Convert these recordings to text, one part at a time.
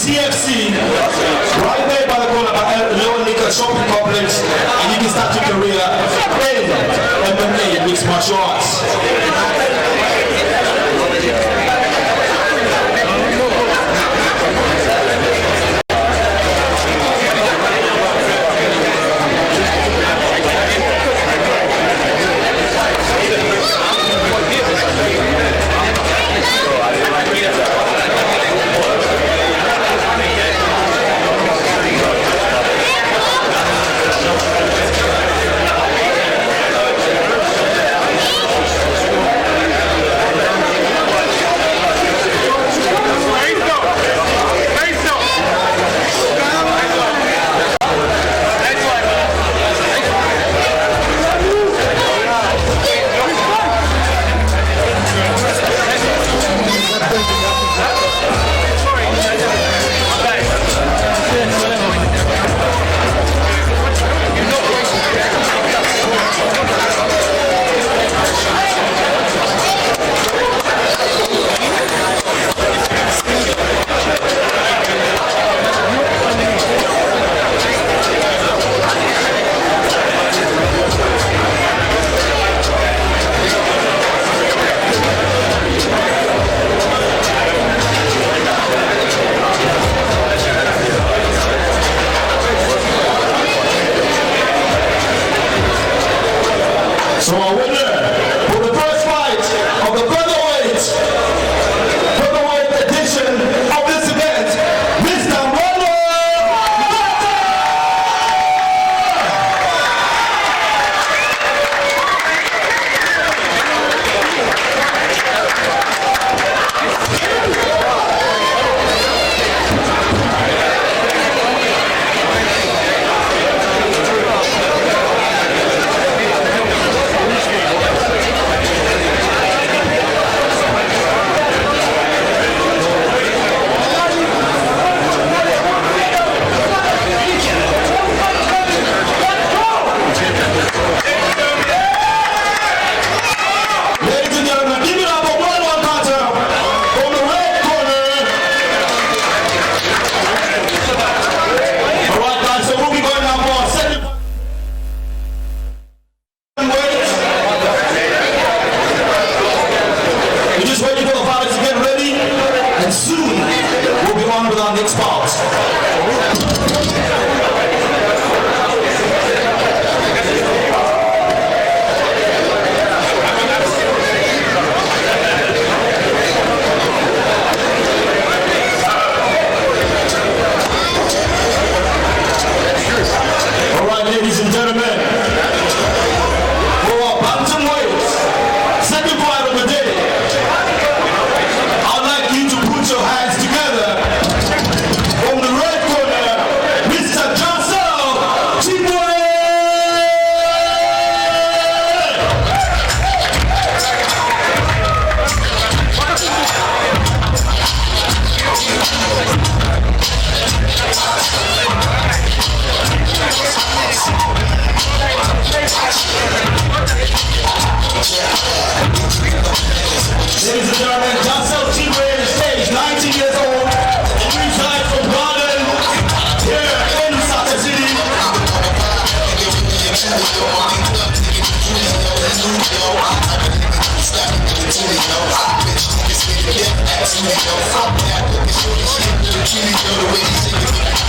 CFC, right there by the corner by shopping complex, and you can start your career in MMA, mixed martial arts. Your hands together. From the red corner,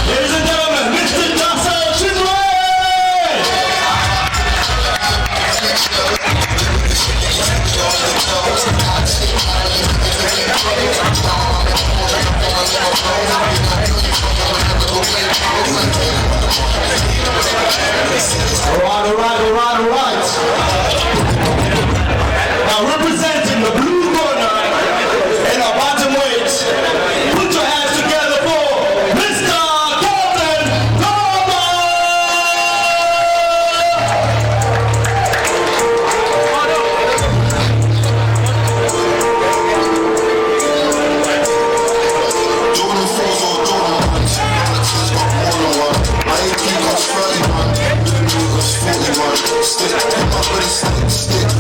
Ladies and gentlemen, Mr. Jarcel Chimbwe! All right. Now representing the blue corner in our bottom weight, put your hands together for Mr. Kelvin! Stick,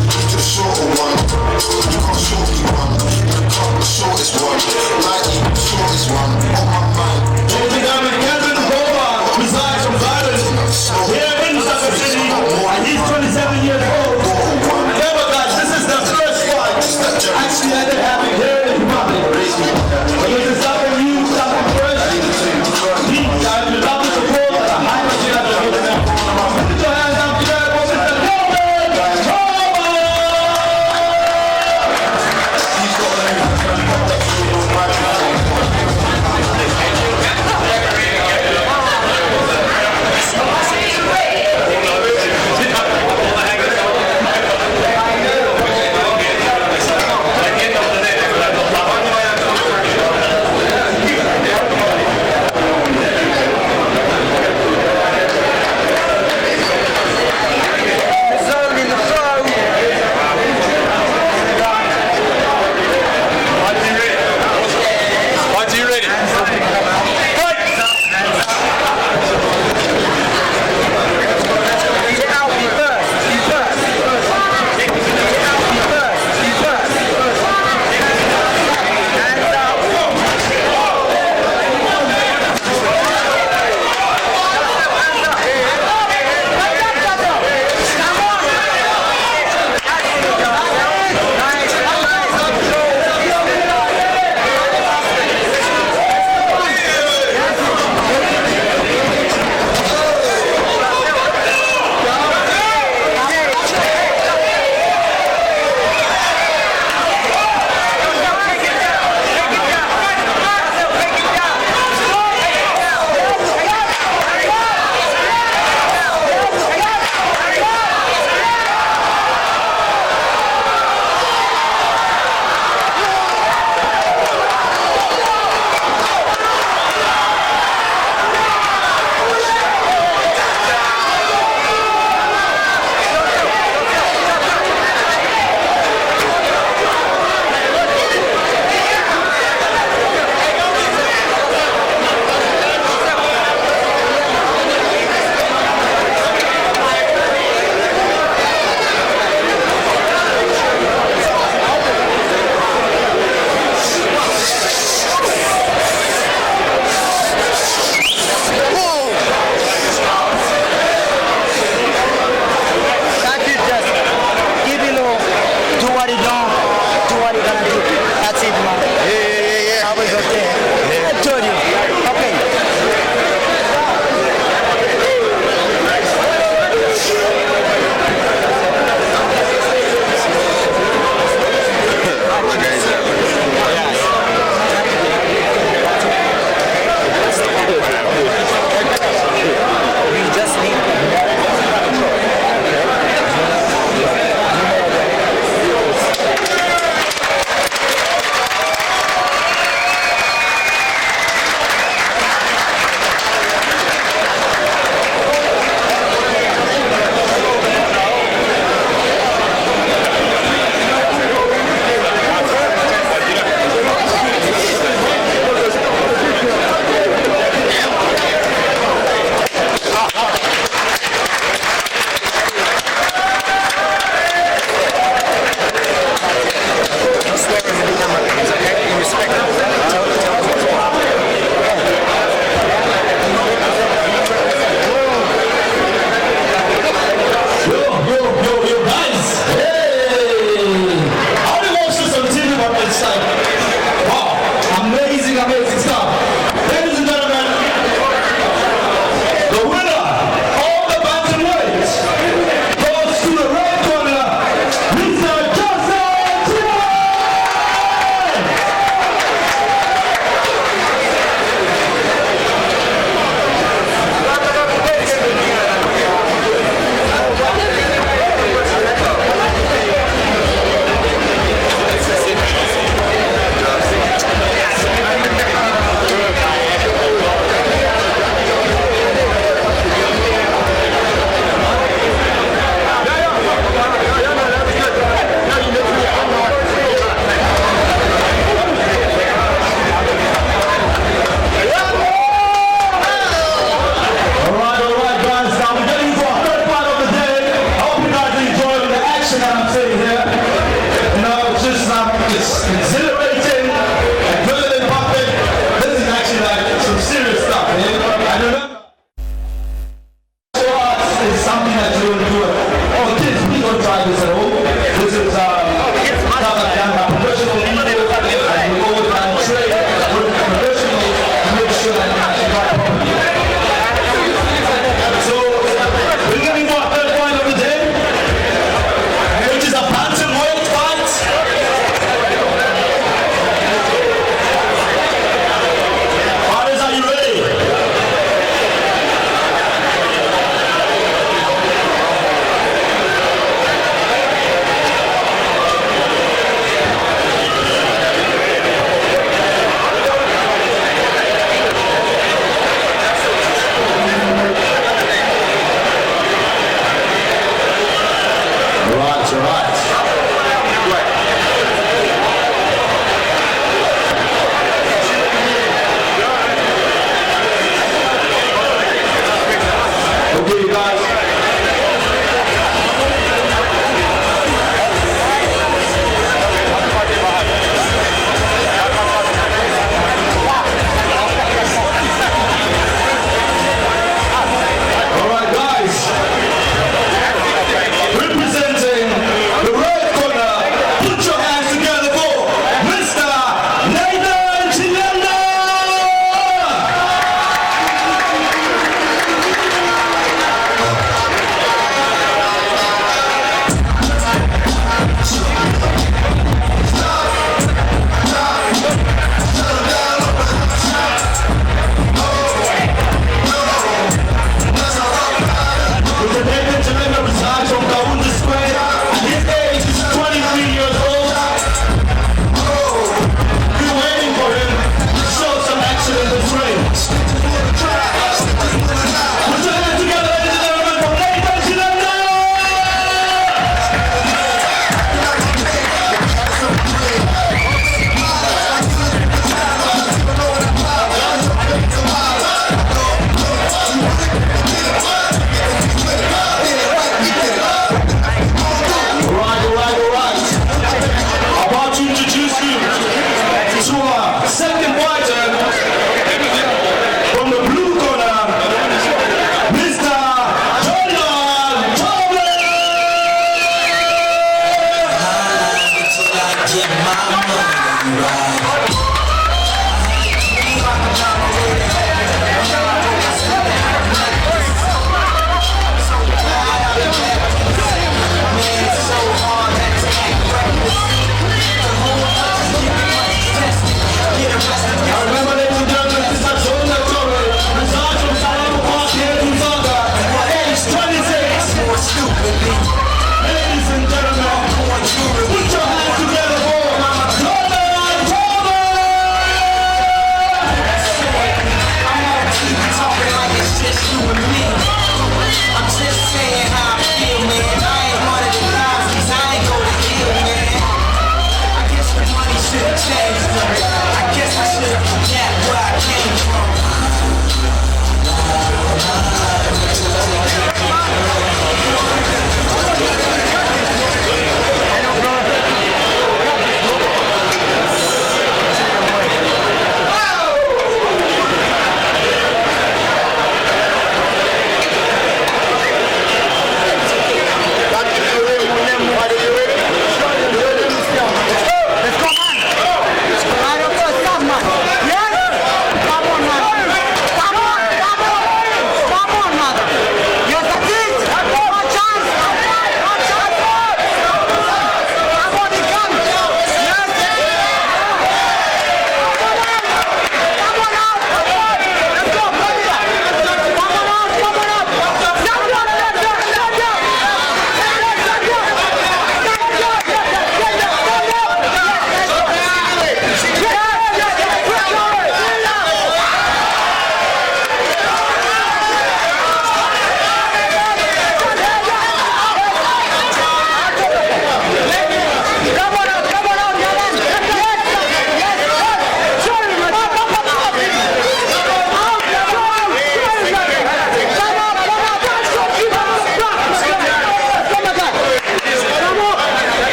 amazing stuff. Ladies and gentlemen, the winner of the bantamweight goes to the red corner, Mr. Jarcel.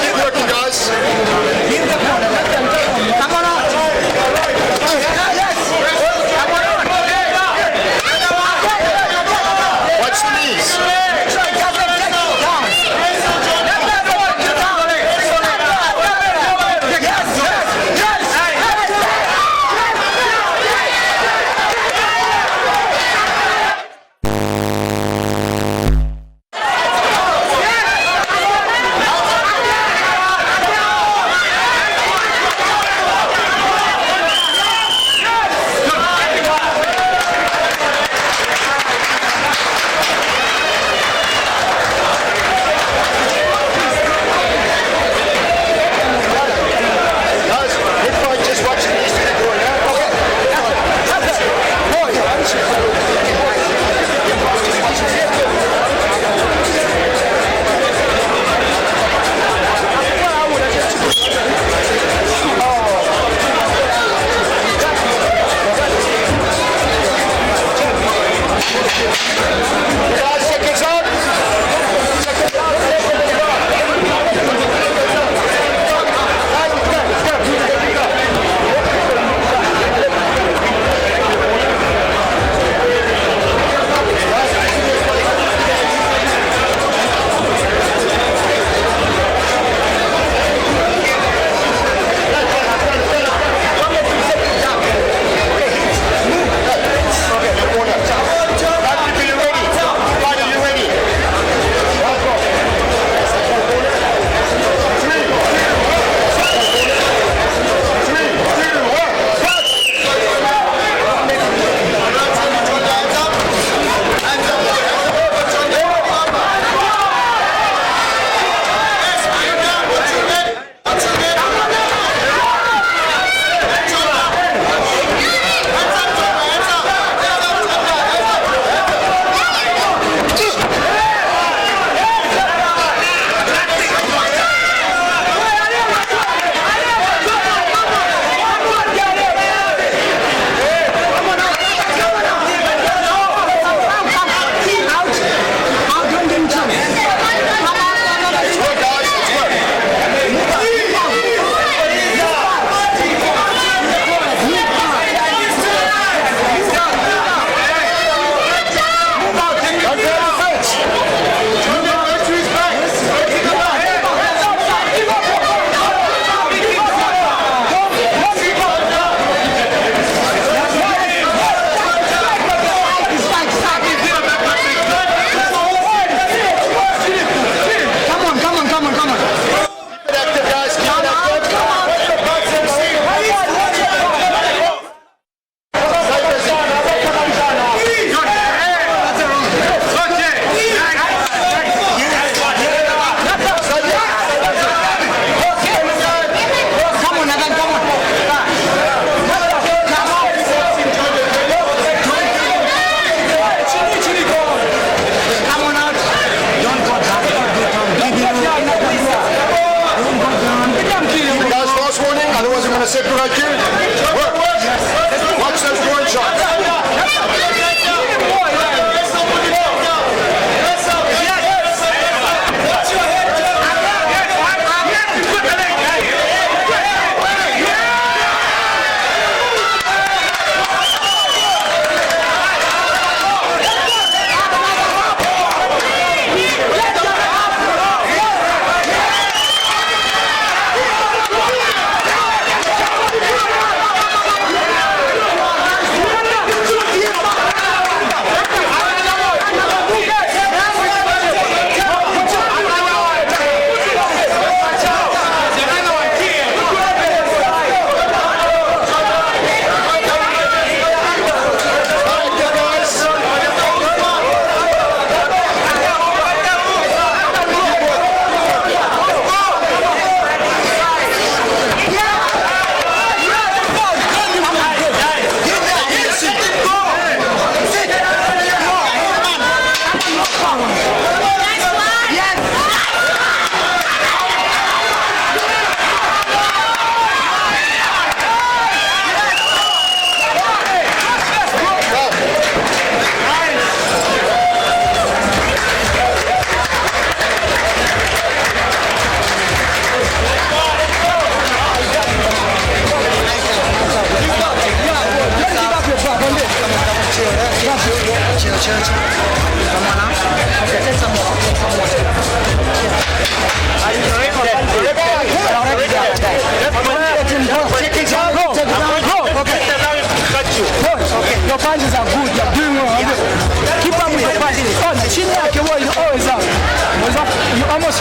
Keep working, guys. Come on out. Watch the knees.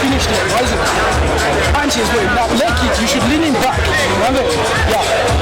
finished it, wasn't it? Punch is going. Now leg kick, you should lean him back. Remember? Yeah.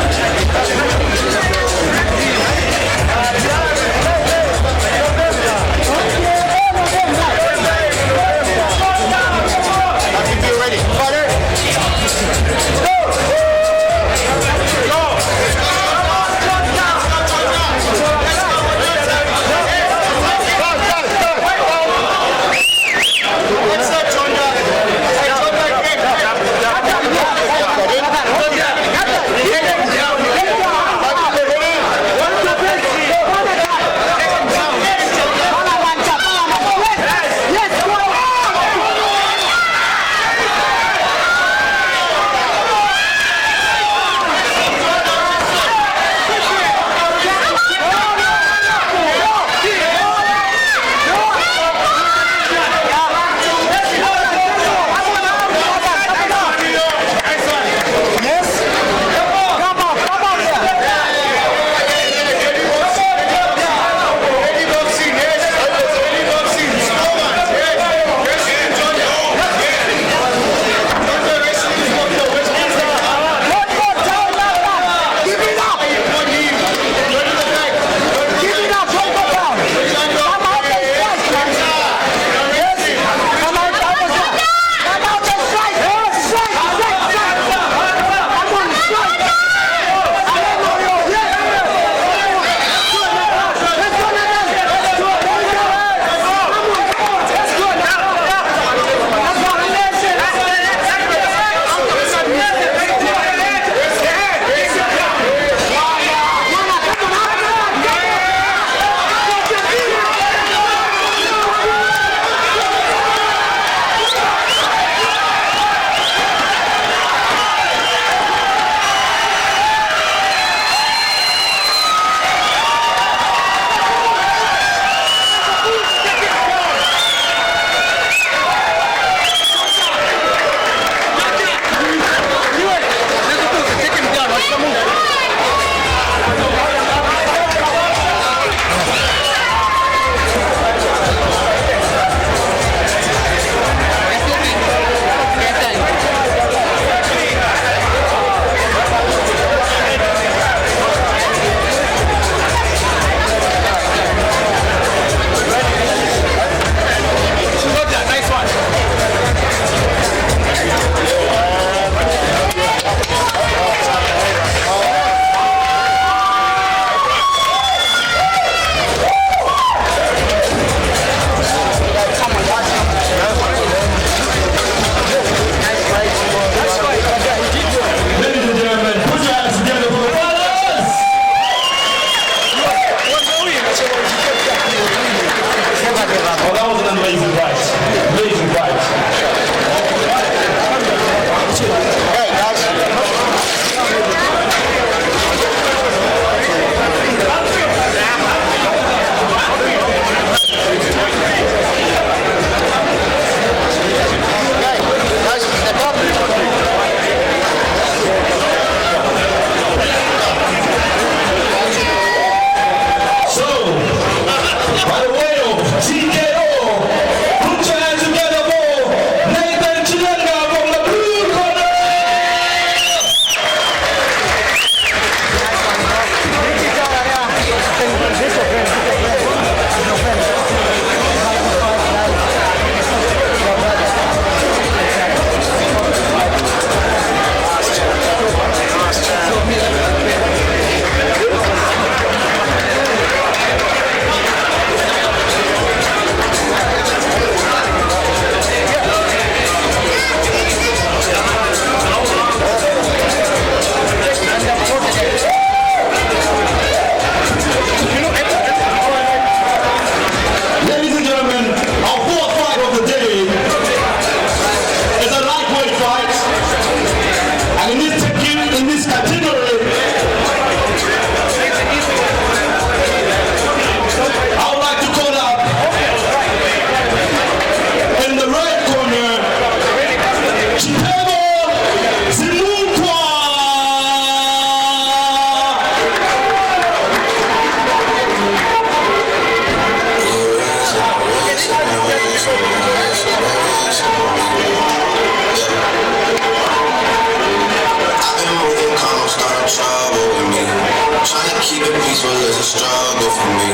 peaceful is a struggle for me.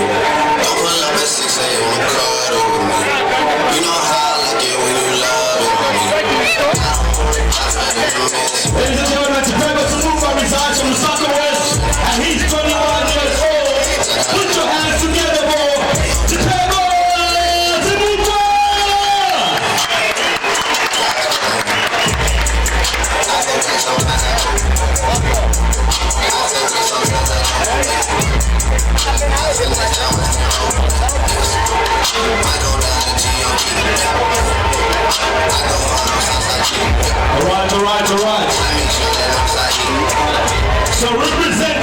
Don't pull up at 6 a.m. and cuddle with me. You know how I like it when you love it on me. Ladies and gentlemen, Chipego Simukuwa resides from the Southwest, and he's 21 years old. Put your hands together for Chipego Simukuwa! Alright. So represent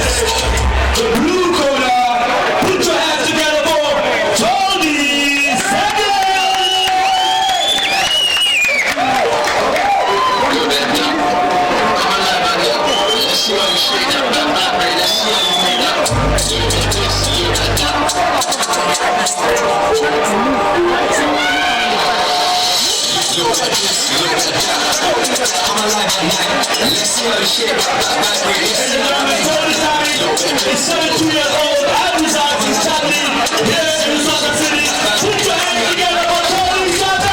the blue corner. Put your hands together for Tony Sega. He's 17 years old, and resides in Charma, here in Lusaka City. Put your hands together for Tony Sega.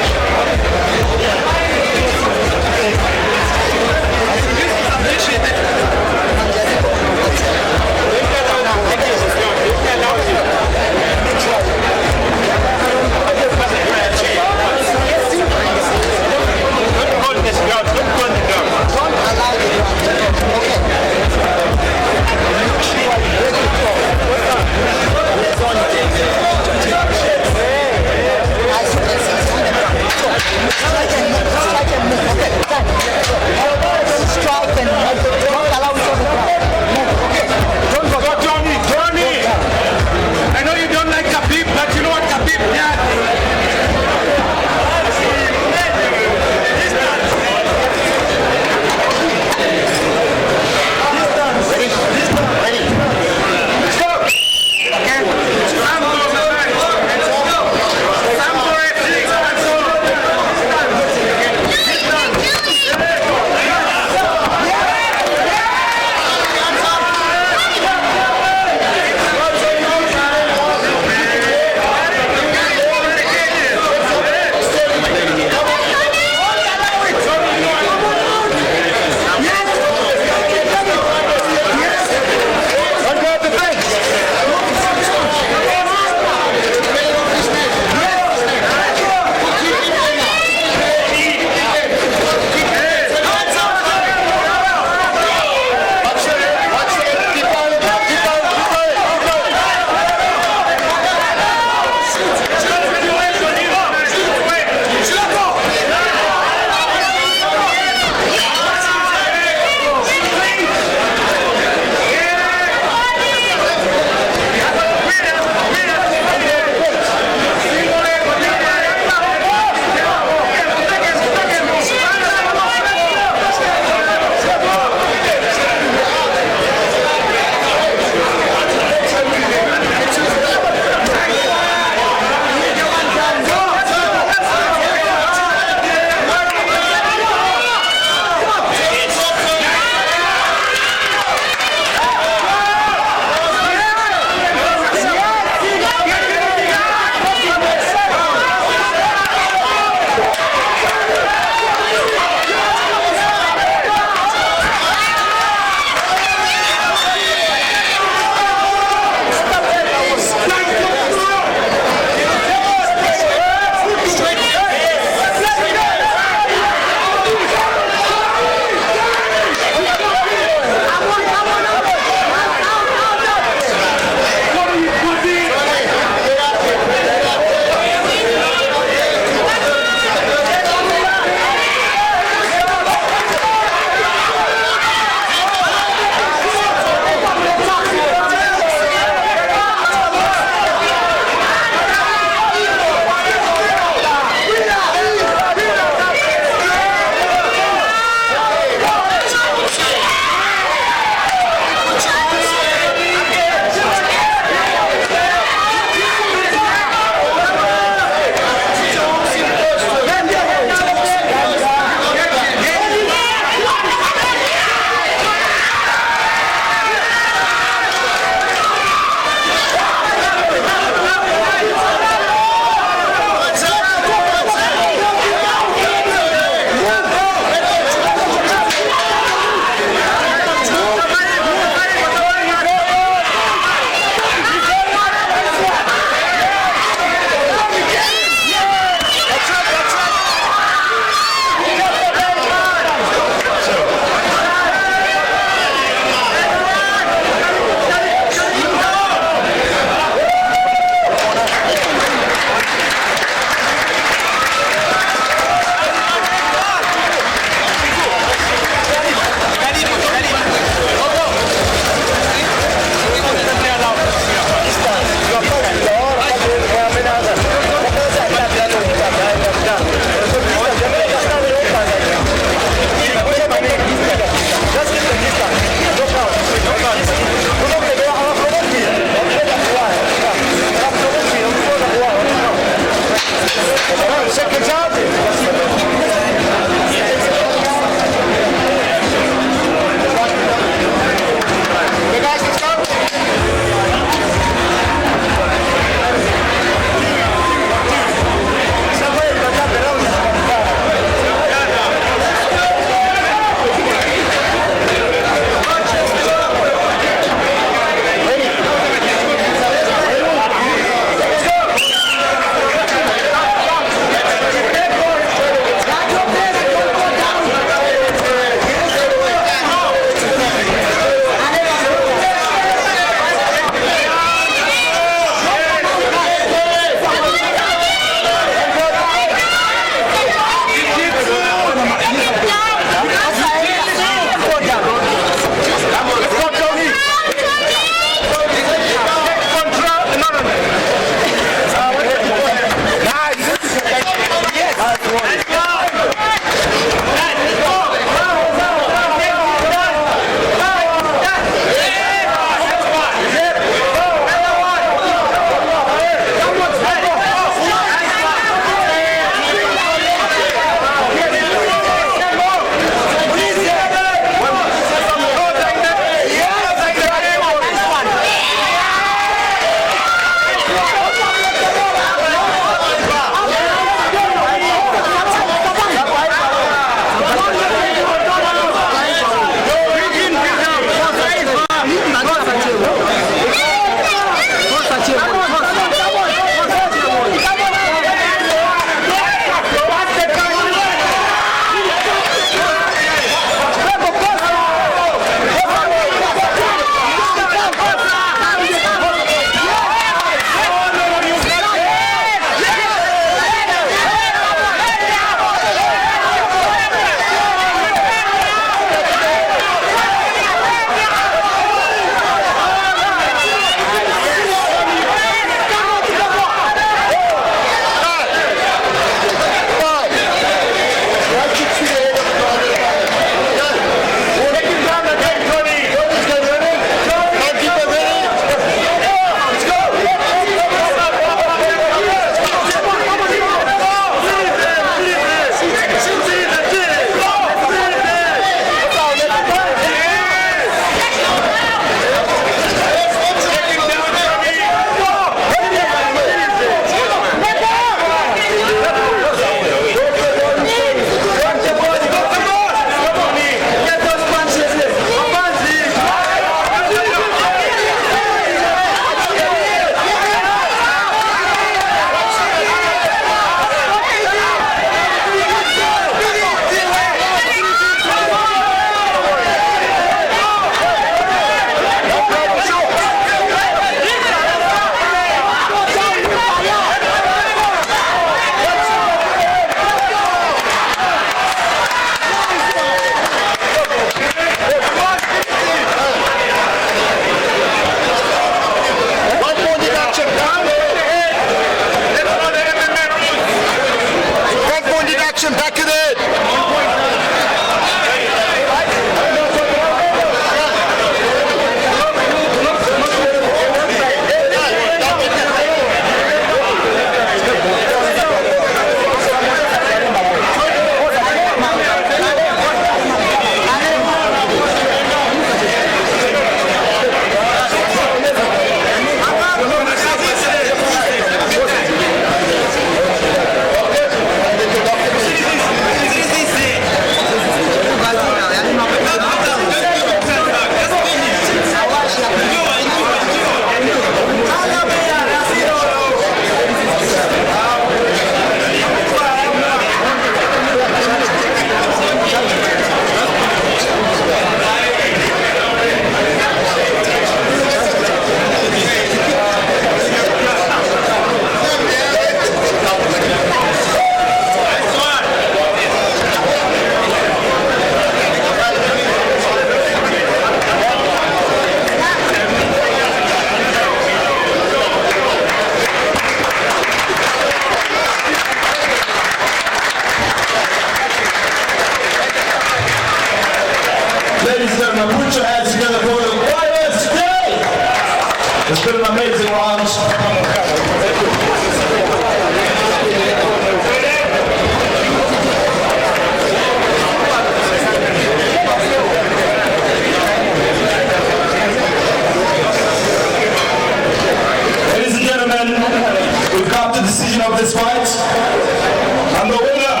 And the winner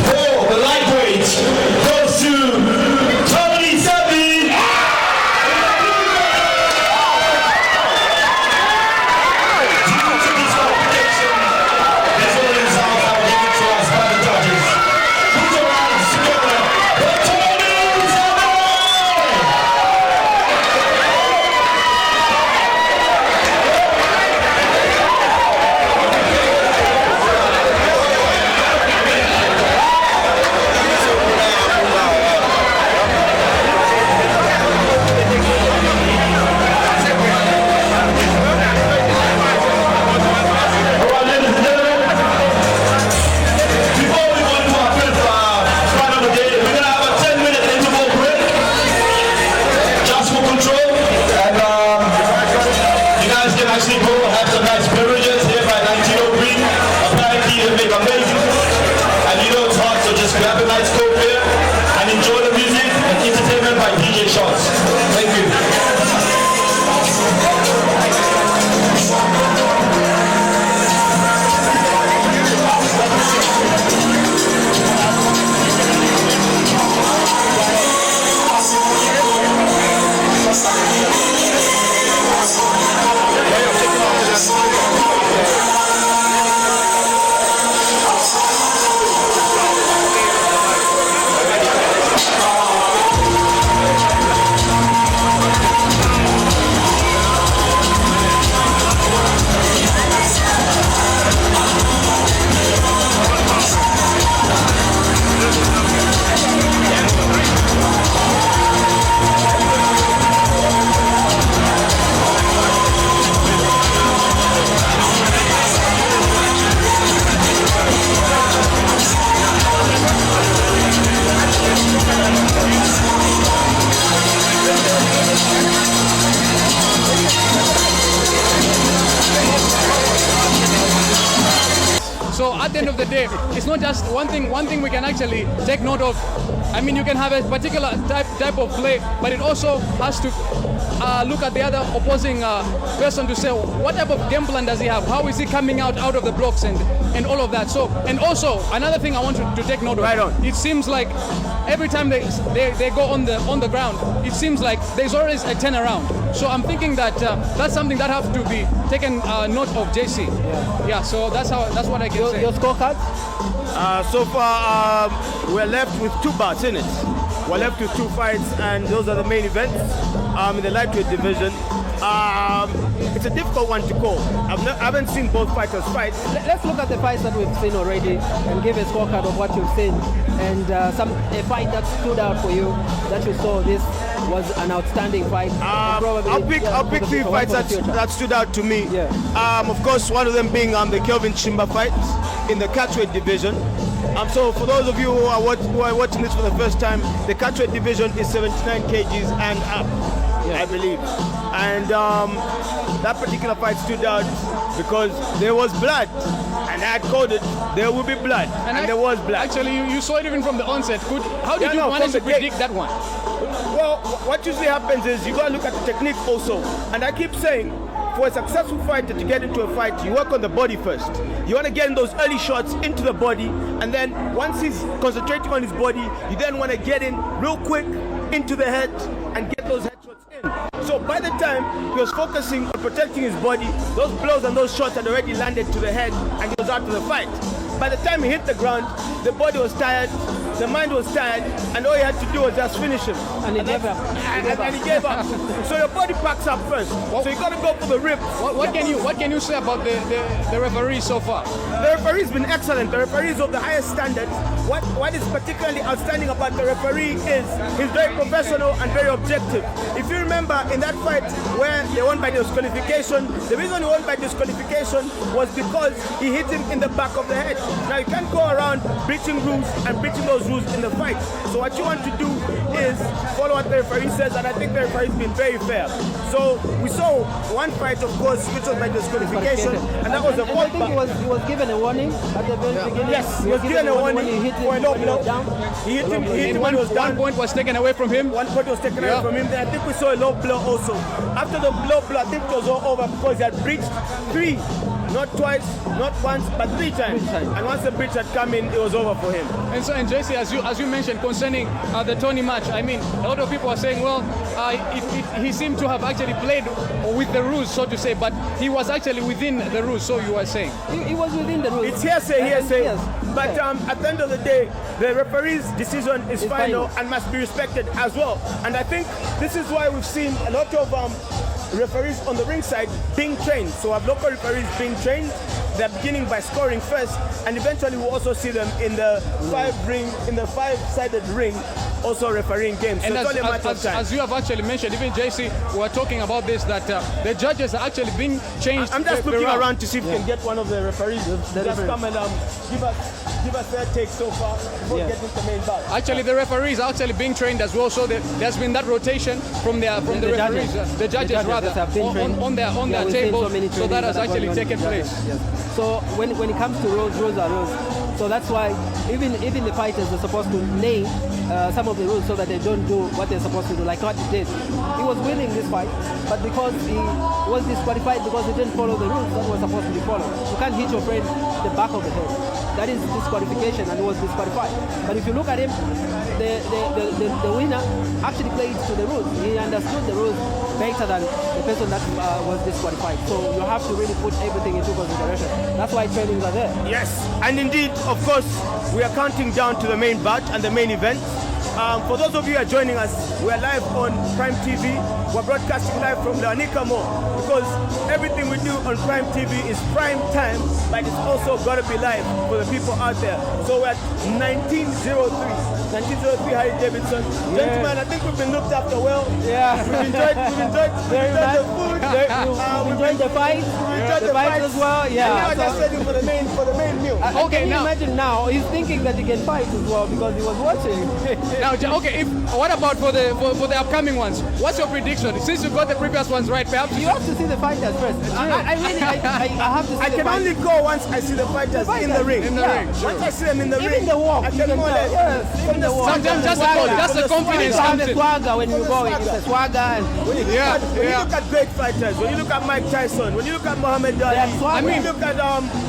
for the lightweight goes to Sarvi. So at the end of the day, it's not just one thing we can actually take note of. I mean, you can have a particular type of play, but it also has to look at the other opposing person to say, what type of game plan does he have? How is he coming out of the blocks and all of that? So, and also another thing I want to take note of. Right on. It seems like every time they go on the ground, it seems like there's always a turnaround. So I'm thinking that that's something that have to be taken note of, JC. Yeah. So that's what I can say. Your scorecard? So far, we're left with 2 bouts in it. We're left with 2 fights, and those are the main events in the lightweight division. It's a difficult one to call. I haven't seen both fighters fight. Let's look at the fights that we've seen already and give a scorecard of what you've seen. And a fight that stood out for you, that you saw, this was an outstanding fight. I'll pick 3 fights that stood out to me. Yeah. Of course, one of them being the Kelvin Chishimba fight in the catchweight division. So for those of you who are watching this for the first time, the catchweight division is 79 kgs and up, I believe. And that particular fight stood out because there was blood, and I had coded there will be blood, and there was blood. Actually, you saw it even from the onset. How did you manage to predict that one? Well, what usually happens is you got to look at the technique also, and I keep saying, for a successful fighter to get into a fight, you work on the body first. You want to get in those early shots into the body, and then once he's concentrating on his body, you then want to get in real quick into the head and get those headshots in. So by the time he was focusing on protecting his body, those blows and those shots had already landed to the head, and he was out of the fight. By the time he hit the ground, the body was tired, the mind was tired, and all he had to do was just finish him. And he gave up. And he gave up. So your body packs up first. So you got to go for the rib. What can you say about the referee so far? The referee's been excellent. The referee is of the highest standards. What is particularly outstanding about the referee is he's very professional and very objective. If you remember in that fight where they won by disqualification, the reason he won by disqualification was because he hit him in the back of the head. Now you can't go around breaching rules and breaching those rules in the fight. So what you want to do is follow what the referee says, and I think the referee's been very fair. So we saw one fight, of course, which was by disqualification, and that was a I think he was given a warning at the very beginning. Yes, he was given a warning when he hit him for a low blow. down. He hit him when he was down. 1 point was taken away from him. 1 point was taken away from him. Then I think we saw a low blow also. After the low blow, I think it was all over because he had breached 3 not twice, not once, but 3 times. And once the bridge had come in, it was over for him. And so, and JC, as you mentioned concerning the Tony match, I mean, a lot of people are saying, well, he seemed to have actually played with the rules, so to say, but he was actually within the rules, so you were saying. He was within the rules. It's hearsay. Yes. But at the end of the day, the referee's decision is final and must be respected as well. And I think this is why we've seen a lot of referees on the ringside being trained. So our local referees being trained. They're beginning by scoring first, and eventually we'll also see them in the 5-sided ring, also refereeing games. So and it's only a matter of time. as you have actually mentioned, even JC, we were talking about this, that the judges are actually being changed. I'm just looking around to see if we can get one of the referees just come and give us their take so far before getting to the main bout. Actually, the referees are actually being trained as well, so there's been that rotation from the referees, the judges rather, on their table, so that has actually taken place. Yes. So when it comes to rules are rules. So that's why even the fighters are supposed to name some of the rules so that they don't do what they're supposed to do, like what he did. He was winning this fight, but because he was disqualified because he didn't follow the rules that were supposed to be followed. You can't hit your friend the back of the head. That is disqualification, and he was disqualified. But if you look at him, the winner actually played to the rules. He understood the rules better than the person that was disqualified. So you have to really put everything into consideration. That's why trainings are there. Yes, and indeed, of course, we are counting down to the main bout and the main event. For those of you who are joining us, we are live on Prime TV. We're broadcasting live from the Anika Mall because everything we do on Prime TV is prime time, but it's also got to be live for the people out there. So we're at 1903 Harry Davidson. Gentlemen, I think we've been looked after well. Yeah. We've enjoyed the food. We've enjoyed the fight. The fight as well. Yeah. And now I'm just ready for the main meal. Okay, can you now imagine now? He's thinking that he can fight as well because he was watching. now, okay, what about for the upcoming ones? What's your prediction? Since you got the previous ones right, perhaps You have to see the fighters first. I have to see I the can fighters. only go once I see the fighters in the ring. in the ring. Once I see them in the Even ring, the walk, I you can can more or tell. less. Yes, even the walk. Sometimes just the confidence You have comes the in. swagger when you go. It's a swagger. And When you look at great fighters, when you look at Mike Tyson, when you look at Muhammad Ali, swagger. when you look at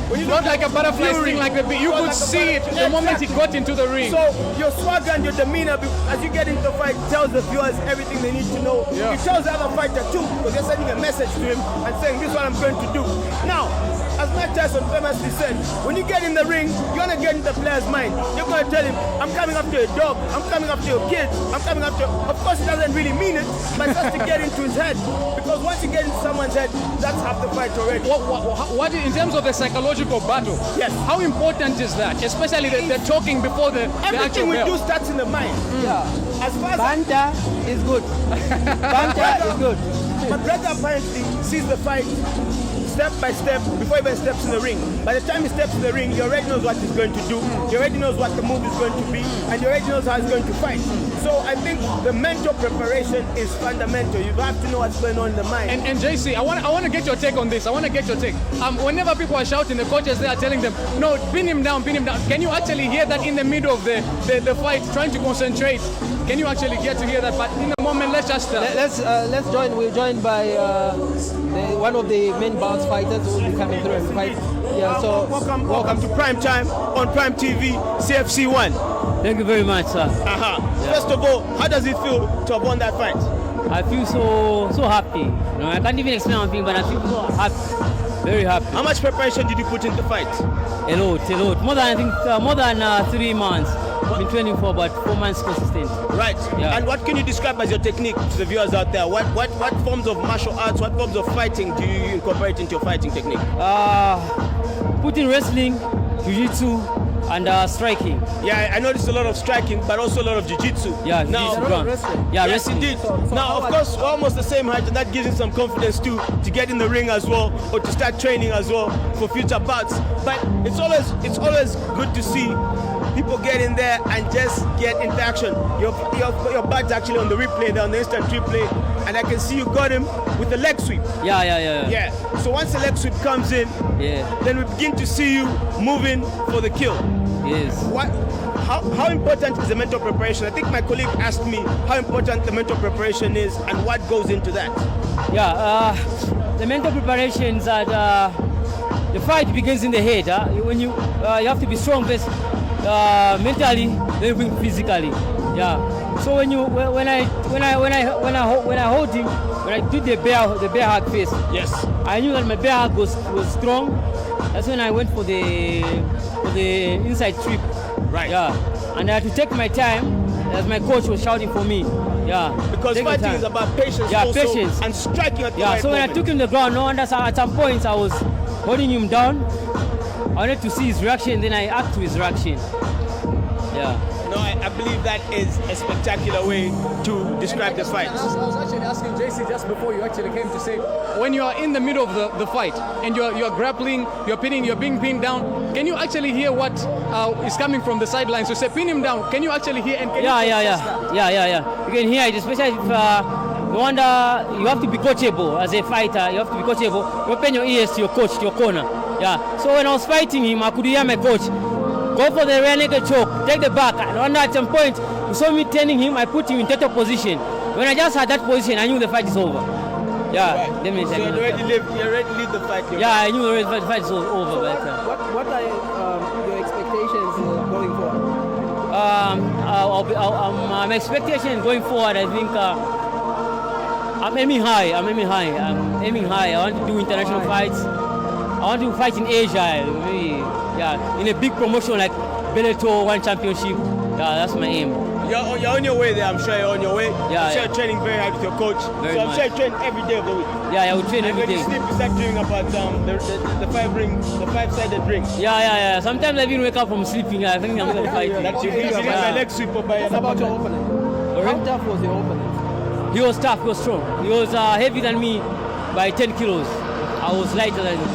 when you Not look like a butterfly Fury, sting like the bee. You not could like a see it butterfly. the moment he got into the ring. So your swagger and your demeanor as you get into the fight tells the viewers everything they need to know. Yeah. It tells the other fighter too, because you're sending a message to him and saying, this is what I'm going to do. Now, as Mike Tyson famously said, when you get in the ring, you want to get in the player's mind. You're going to tell him, I'm coming after your dog, I'm coming after your kids, I'm coming after your... Of course, he doesn't really mean it, but just to get into his head. Because once you get into someone's head, that's half the fight already. What in terms of the psychological battle? Yes. How important is that? Especially the talking before the actual Everything we bell. do starts in the mind. Yeah. As far as Banda is good. Banda is good. my brother apparently sees the fight step by step before he even steps in the ring. By the time he steps in the ring, he already knows what he's going to do. He already knows what the move is going to be, and he already knows how he's going to fight. So I think the mental preparation is fundamental. You have to know what's going on in the mind. And JC, I want to get your take on this. I want to get your take. Whenever people are shouting, the coaches they are telling them, no, pin him down, pin him down. Can you actually hear that in the middle of the fight, trying to concentrate? Can you actually get to hear that? But in the moment, let's just Let's join. We're joined by one of the main bounce fighters who will be coming through and fight. Yeah. So welcome to Prime Time on Prime TV, CFC 1. Thank you very much, sir. First of all, how does it feel to have won that fight? I feel so happy. You know, I can't even explain one thing, but I feel so happy, very happy. How much preparation did you put into the fight? A lot. More than 3 months. I've been training for about 4 months consistent. Right. Yeah. And what can you describe as your technique to the viewers out there? What forms of martial arts, what forms of fighting do you incorporate into your fighting technique? Putting wrestling, jiu-jitsu, and striking. Yeah, I noticed a lot of striking, but also a lot of jiu-jitsu. Yeah, now, jiu-jitsu ground. Yeah, yes, wrestling. indeed. Now, of course, we're almost the same height, and that gives him some confidence too to get in the ring as well, or to start training as well for future bouts. But it's always good to see people get in there and just get into action. Your bud's actually on the replay, there on the instant replay, and I can see you got him with the leg sweep. Yeah. So once the leg sweep comes in, then we begin to see you moving for the kill. Yes. How important is the mental preparation? I think my colleague asked me how important the mental preparation is and what goes into that. Yeah. The mental preparations are the fight begins in the head. When you have to be strong first, mentally, then physically. Yeah. So when I hold him, when I did the bear hug face, Yes. I knew that my bear hug was strong. That's when I went for the inside trip. Right. Yeah. And I had to take my time as my coach was shouting for me. Yeah. Because Take your fighting time. is about patience Yeah, also, patience. and striking at the Yeah, right so when I moment. took him to the ground, no wonder at some points I was holding him down. I wanted to see his reaction, then I act to his reaction. Yeah. No, I believe that is a spectacular way to describe the fight. I was actually asking JC just before you actually came to say, when you are in the middle of the fight and you're grappling, you're being pinned down, can you actually hear what is coming from the sidelines? So say pin him down. Can you actually hear? And can you Yeah. You can hear it, especially if no wonder you have to be coachable as a fighter. You have to be coachable. You open your ears to your coach, to your corner. Yeah. So when I was fighting him, I could hear my coach. Go for the rear naked choke, take the back. And at some point, you saw me turning him, I put him in total position. When I just had that position, I knew the fight is over. Yeah, Right. let me So tell you you. already lived the fight. Yeah, I knew the fight is over by that time. What are your expectations going forward? My expectation going forward, I think I'm aiming high. I want to do international fights. I want to fight in Asia. Maybe, yeah, in a big promotion like Bellator One Championship. Yeah, that's my aim. You're on your way there. I'm sure you're on your way. Yeah, I'm sure yeah. you're training very hard with your coach. Very so I'm much. sure you train every day of the week. Yeah, I will train And every when you day. sleep, you start dreaming about the five-sided ring. Yeah. Sometimes I even wake up from sleeping. I think I'm gonna fight. That you feel my leg sweeper by It's about your opponent. How tough was your opponent? He was tough. He was strong. He was heavier than me by 10 kilos. I was lighter than him.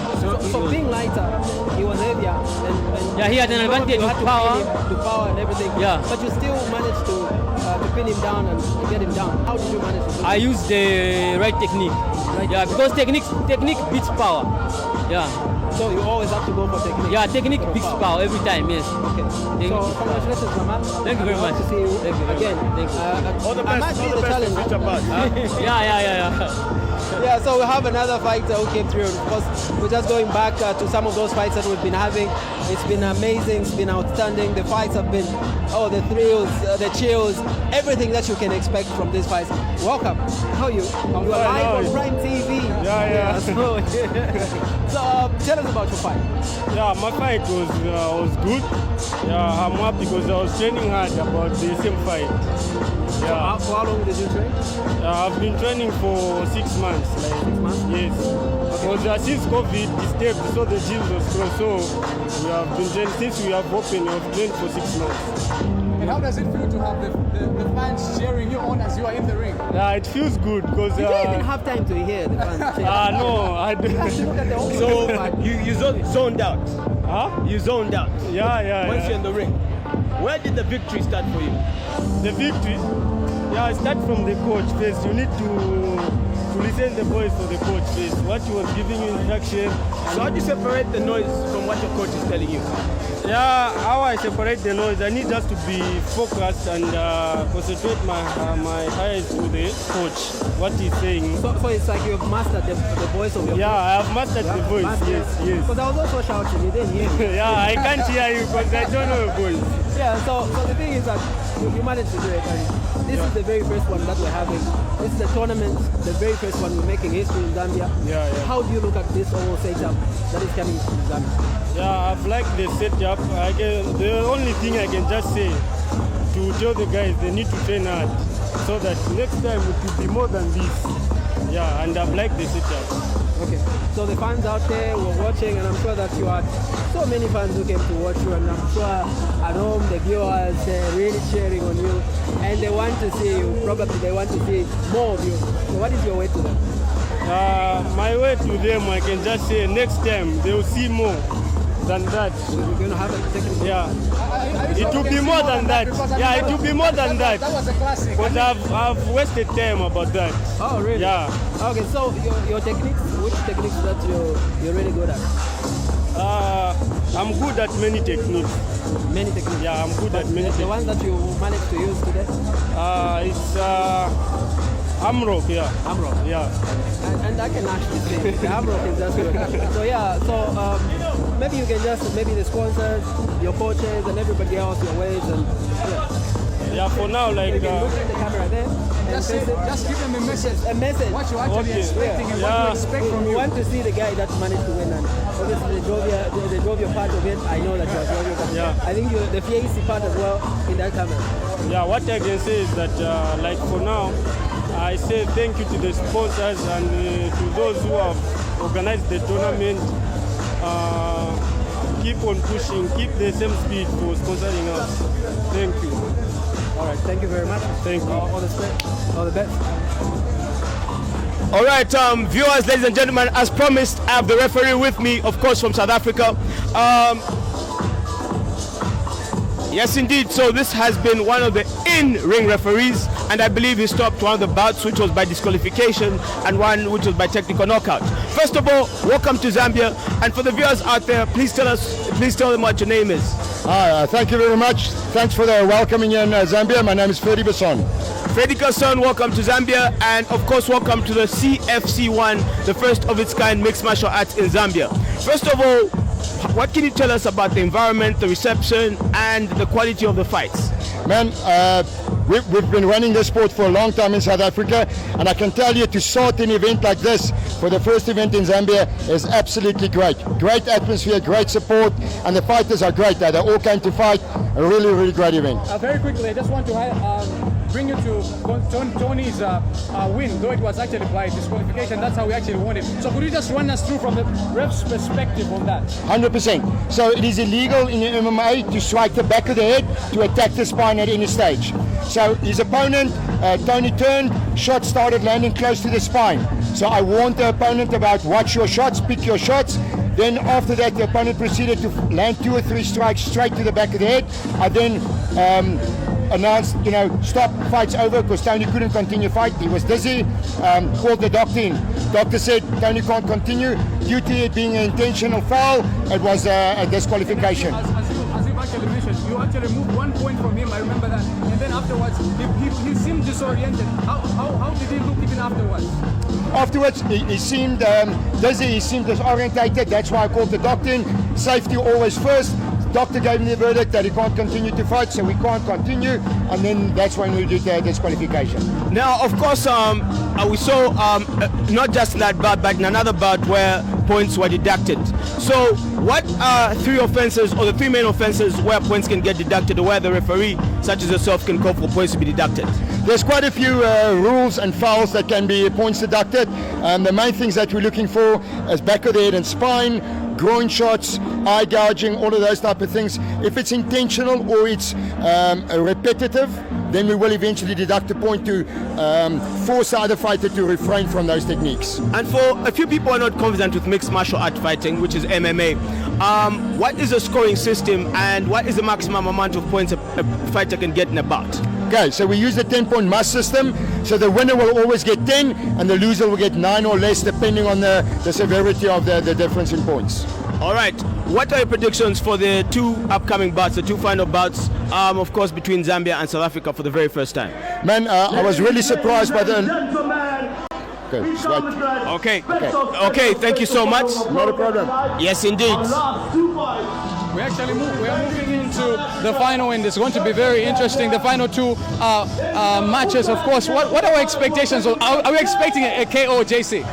So being lighter, he was heavier. And Yeah, he had an advantage you with had to power. pin him to power and everything. Yeah. But you still managed to pin him down and get him down. How did you manage to do I used the right technique. Yeah, because technique beats power. Yeah. So you always have to go for technique. Yeah, technique for beats power. power every time. Yes. Okay. Thank So you. congratulations, Vermaak. Thank you very I hope much. to see you Thank you very again. much. Thank you. All the I might best. be All the the best challenge. in future parts. Yeah. Yeah, so we have another fighter who came through. Of course, we're just going back to some of those fights that we've been having. It's been amazing, it's been outstanding. The fights have been, the thrills, the chills, everything that you can expect from these fights. Welcome. How are you? You are live on Prime TV. Yeah. So tell us about your fight. Yeah, my fight was good. Yeah, I'm happy because I was training hard about the same fight. Yeah, For how long did you train? I've been training for 6 months. 6 months? Yes. Because since COVID disturbed, so the gym was closed. So we have been training, since we have opened, we have trained for 6 months. And how does it feel to have the fans cheering you on as you are in the ring? Yeah, it feels good because... You don't even have time to hear the fans. no, I You have to don't. look at the whole So fight. you zoned out. Huh? You zoned out. Yeah. Once you're in the ring. Where did the victory start for you? The victory? Yeah, start from the coach first. You need to listen the voice of the coach first. What he was giving you instruction. So how do you separate the noise from what your coach is telling you? Yeah, how I separate the noise, I need just to be focused and concentrate my eyes to the coach, what he's saying. So it's like you've mastered the voice of your Yeah, I have mastered the voice, yes. Because I was also shouting, you didn't hear me. Yeah, I can't hear you because I don't know your voice. Yeah, so the thing is that you managed to do it. And this is the very first one that we're having. This is a tournament, the very first one we're making history in Zambia. Yeah. How do you look at this whole setup that is coming to Zambia? Yeah, I've liked the setup. The only thing I can just say to tell the guys they need to train hard so that next time it will be more than this. Yeah, and I've liked the setup. Okay, so the fans out there were watching, and I'm sure that you had so many fans who came to watch you, and I'm sure at home the viewers are really cheering on you, and they want to see you. Probably they want to see more of you. So what is your way to them? My way to them, I can just say next time they will see more than that. You're going to have a technical. Yeah, it will be more than that. Yeah, it will be more than that. That was a classic. Because I've wasted time about that. Oh, really? Yeah. Okay, so your techniques, which techniques that you're really good at? I'm good at many techniques. Many techniques. Yeah, I'm good at many The techniques. ones that you managed to use today? It's Amrock, yeah. Amrock. Yeah. And I can actually say the Amrock is just good. So yeah, maybe you can just, maybe the sponsors, your coaches and everybody else, your ways and Yeah, for now, like... you can look at the camera there and Just give them a message. a message. What you actually expecting and what you expect from We you. want to see the guy that managed to win, and obviously the Jovia part of it. I know that you're Jovia, but Yeah. I think the FAC part as well in that camera. Yeah, what I can say is that, like for now, I say thank you to the sponsors and to those who have organized the tournament. Keep on pushing, keep the same speed for sponsoring us. Thank you. All right, thank you very much. Thank you. All the best. All right, viewers, ladies and gentlemen, as promised, I have the referee with me, of course, from South Africa. Yes, indeed. So this has been one of the in-ring referees, and I believe he stopped one of the bouts, which was by disqualification, and one which was by technical knockout. First of all, welcome to Zambia, and for the viewers out there, please tell them what your name is. Hi, thank you very much. Thanks for the welcoming in Zambia. My name is Phillimon. Freddy Kasongo, welcome to Zambia, and of course welcome to the CFC1, the first of its kind mixed martial arts in Zambia. First of all, what can you tell us about the environment, the reception, and the quality of the fights? Man, we've been running this sport for a long time in South Africa, and I can tell you to start an event like this for the first event in Zambia is absolutely great. Great atmosphere, great support, and the fighters are great. They all came to fight. A really, really great event. Very quickly, I just want to bring you to Tony's win, though it was actually by disqualification. That's how we actually won it. So could you just run us through from the ref's perspective on that? 100%. So it is illegal in the MMA to strike the back of the head to attack the spine at any stage. So his opponent, Tony turned, shot started landing close to the spine. So I warned the opponent about watch your shots, pick your shots. Then after that, the opponent proceeded to land 2 or 3 strikes straight to the back of the head. I then announced, stop, fight's over, because Tony couldn't continue fight. He was dizzy, called the doctor in. Doctor said Tony can't continue. Due to it being an intentional foul, it was a disqualification. As you've actually mentioned, you actually moved 1 point from him, I remember that. And then afterwards, he seemed disoriented. How did he look even afterwards? Afterwards, he seemed dizzy, he seemed disorientated. That's why I called the doctor in. Safety always first. Doctor gave me the verdict that he can't continue to fight, so we can't continue, and then that's when we did the disqualification. Now, of course, we saw not just that bout, but in another bout where points were deducted. So what are 3 offenses, or the 3 main offenses where points can get deducted, or where the referee, such as yourself, can call for points to be deducted? There's quite a few rules and fouls that can be points deducted. The main things that we're looking for is back of the head and spine, groin shots, eye gouging, all of those type of things. If it's intentional or it's repetitive, then we will eventually deduct a point to force the other fighter to refrain from those techniques. And for a few people who are not confident with mixed martial art fighting, which is MMA, what is the scoring system and what is the maximum amount of points a fighter can get in a bout? Okay, so we use the 10-point must system, so the winner will always get 10 and the loser will get 9 or less depending on the severity of the difference in points. All right, what are your predictions for the 2 upcoming bouts, the 2 final bouts, of course, between Zambia and South Africa for the very first time? Man, I was really surprised by the... Okay, thank you so much. Not a problem. Yes, indeed. We are moving into the final, and it's going to be very interesting. The final 2 matches, of course. What are our expectations? Are we expecting a KO, JC?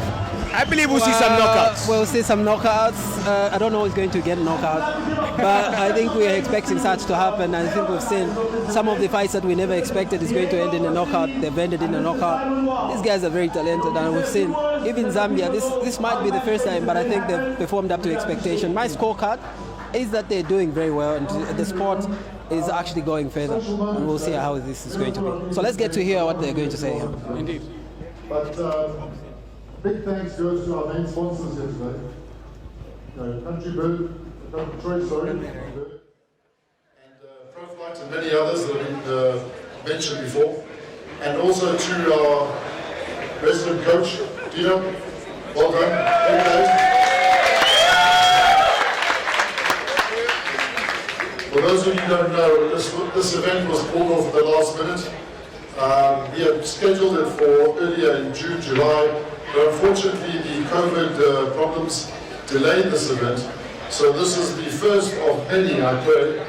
I believe we'll see some knockouts. We'll see some knockouts. I don't know who's going to get a knockout, but I think we are expecting such to happen. I think we've seen some of the fights that we never expected is going to end in a knockout. They've ended in a knockout. These guys are very talented, and we've seen, even Zambia, this might be the first time, but I think they've performed up to expectation. My scorecard is that they're doing very well, and the sport is actually going further. And we'll see how this is going to be. So let's get to hear what they're going to say here. Indeed. But big thanks goes to our main sponsors here today. Country Bird, Detroit, sorry. And ProFlight and many others that have been mentioned before. And also to our resident coach, Dino. Well done. For those of you who don't know, this event was pulled off at the last minute. We had scheduled it for earlier in June, July, but unfortunately the COVID problems delayed this event. So this is the first of many, I pray,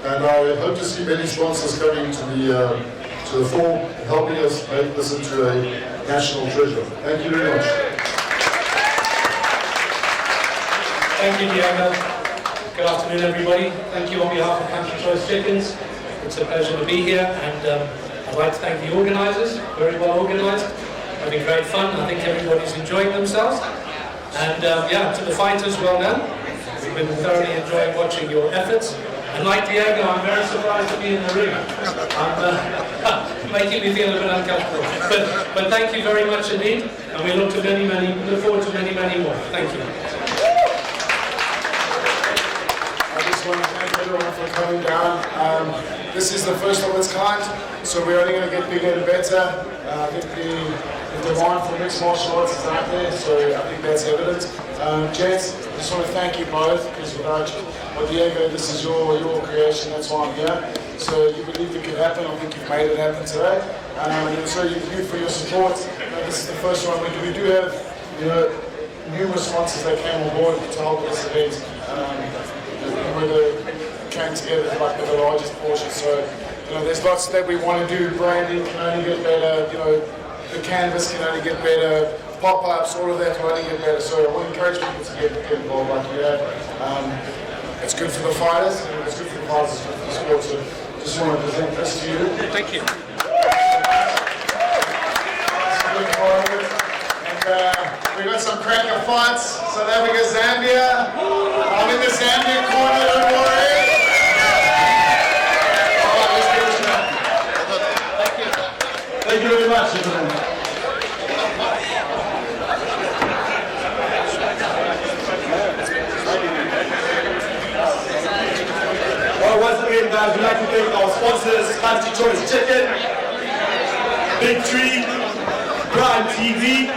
and I hope to see many sponsors coming to the fore, helping us make this into a national treasure. Thank you very much. Thank you, Nyaondo. Good afternoon, everybody. Thank you on behalf of Country Choice Chickens. It's a pleasure to be here, and I'd like to thank the organisers. Very well organised, having great fun. I think everybody's enjoying themselves. And yeah, to the fighters, well done. We've been thoroughly enjoying watching your efforts. And like Diego, I'm very surprised to be in the ring. I'm making me feel a bit uncomfortable. But thank you very much indeed, and we look forward to many more. Thank you. I want to thank everyone for coming down. This is the first of its kind, so we're only going to get bigger and better. I think the demand for mixed martial arts is out there, so I think that's evident. Jets, I just want to thank you both, because without Diego, this is your creation, that's why I'm here. So you believed it could happen, I think you've made it happen today. And so you for your support. This is the first one. We do have numerous sponsors that came on board to help with this event. Whether came together like the largest portion. So there's lots that we want to do. Branding can only get better. The canvas can only get better. Pop-ups, all of that can only get better. So I want to encourage people to get involved like we have. It's good for the fighters, and it's good for the fighters, it's good for the sport. So just want to present this to you. Thank you. We've got some cracker fights. South Africa, Zambia. I'm in the Zambia corner, don't worry. Alright, let's give it a shot. Thank you. Thank you very much, everyone. Well, once again, guys, we'd like to thank our sponsors, Country Choice Chicken, Big Tree, Prime TV,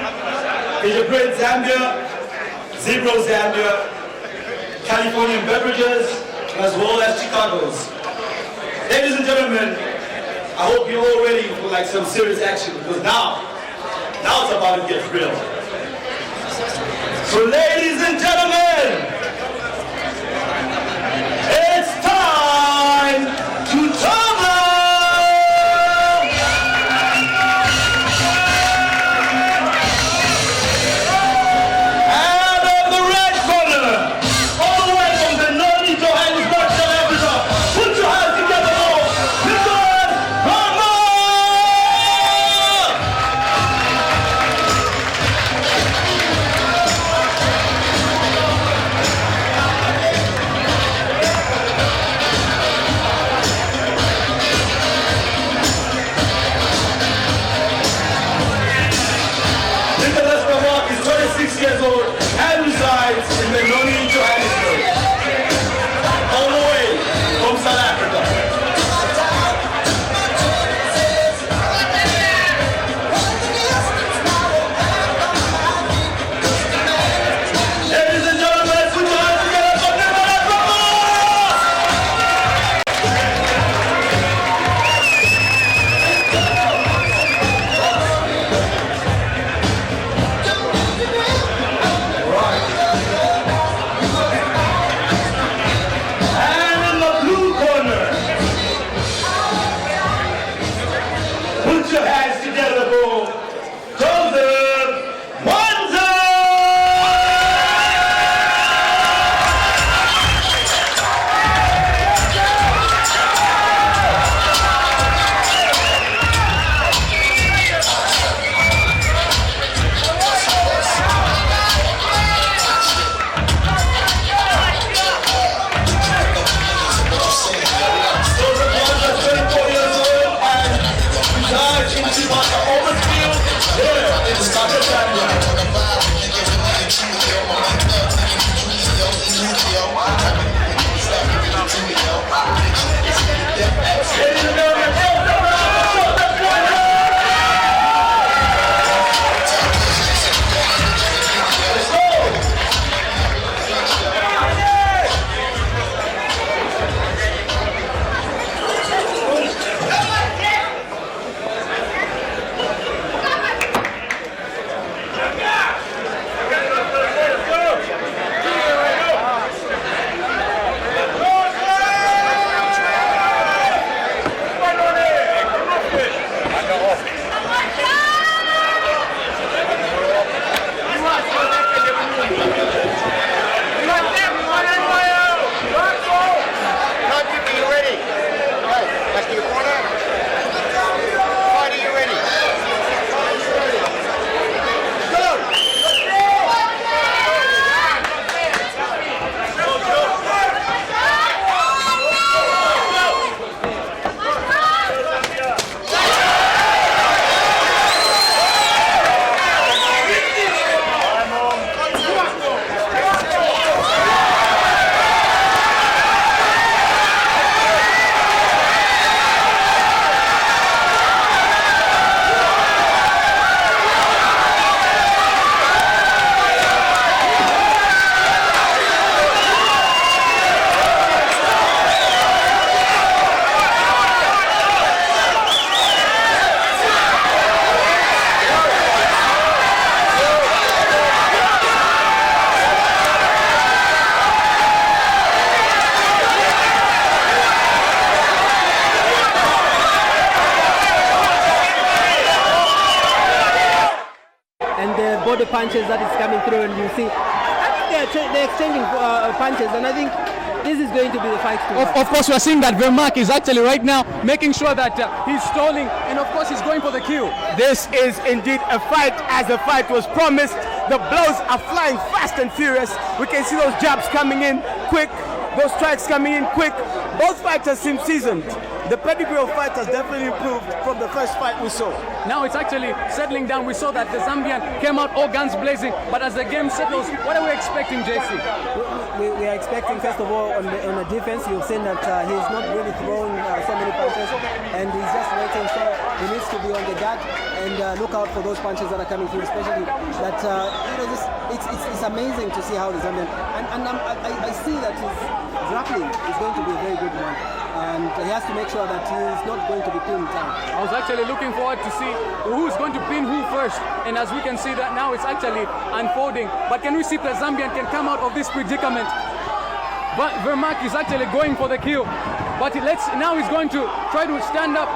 Asia Bread Zambia, Zebra Zambia, Californian Beverages, as well as Chicago's. Ladies and gentlemen, I hope you're all ready for like some serious action, because now it's about to get real. So ladies and gentlemen, it's time to Charma! the punches that is coming through, and you see, I think they're exchanging punches, and I think this is going to be the fight. Of course, we're seeing that Vermaak is actually right now making sure that he's stalling, and of course he's going for the kill. This is indeed a fight as the fight was promised. The blows are flying fast and furious. We can see those jabs coming in quick, those strikes coming in quick. Both fighters seem seasoned. The pedigree of fighters definitely improved from the first fight we saw. Now it's actually settling down. We saw that the Zambian came out all guns blazing, but as the game settles, what are we expecting, JC? We are expecting, first of all, on the defense, you've seen that he's not really throwing so many punches, and he's just waiting, so he needs to be on the guard and look out for those punches that are coming through, especially that, it's amazing to see how the Zambian, and I see that his grappling is going to be a very good one. And he has to make sure that he is not going to be pinned down. I was actually looking forward to see who's going to pin who first, and as we can see that now it's actually unfolding. But can we see if the Zambian can come out of this predicament? But Vermaak is actually going for the kill, but now he's going to try to stand up.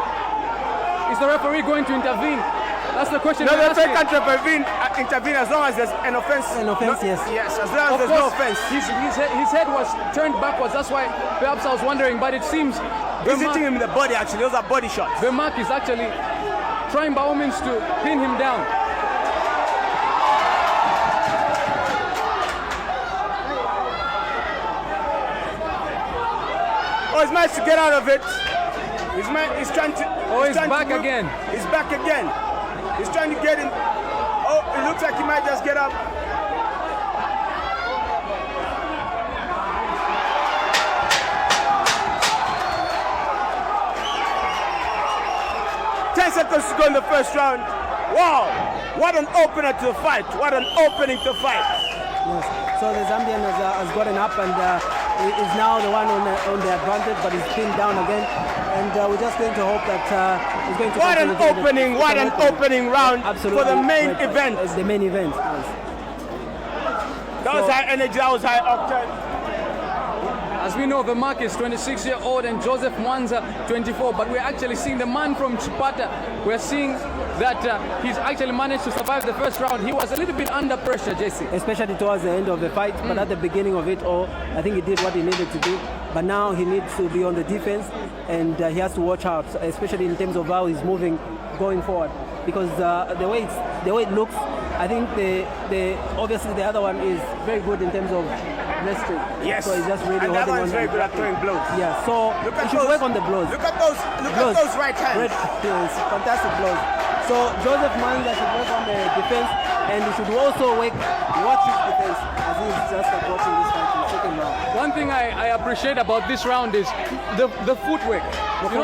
Is the referee going to intervene? That's the question. No, the referee can't intervene as long as there's an offense. An offense, yes. Yes, as long as there's no offense. His head was turned backwards. That's why perhaps I was wondering, but it seems he's hitting him in the body. Actually, those are body shots. Vermaak is actually trying by all means to pin him down. Oh, he's managed to get out of it. He's trying to. Oh, he's back again. He's back again. He's trying to get in. Oh, it looks like he might just get up. Ten seconds to go in the first round. Wow, what an opener to the fight. What an opening to fight. Yes. So the Zambian has gotten up and is now the one on the advantage, but he's pinned down again. And we're just going to hope that he's going to. What an opening round. Absolutely. For the main event. It's the main event. Yes. That was high energy. That was high octane. As we know, Vermaak is 26-year-old and Joseph Mwansa 24, but we're actually seeing the man from Chipata. We're seeing that he's actually managed to survive the first round. He was a little bit under pressure, JC. Especially towards the end of the fight, but at the beginning of it all, I think he did what he needed to do. But now he needs to be on the defense, and he has to watch out, especially in terms of how he's moving going forward. Because the way it looks, I think obviously the other one is very good in terms of wrestling. Yes. So he's just really and holding that on. one's very good at throwing blows. Yeah. So he should work on the blows. Look at those right hands. Yes, fantastic blows. So Joseph Mwansa should work on the defense, and he should also watch his defense as he's just approaching this fight in the second round. One thing I appreciate about this round is the footwork.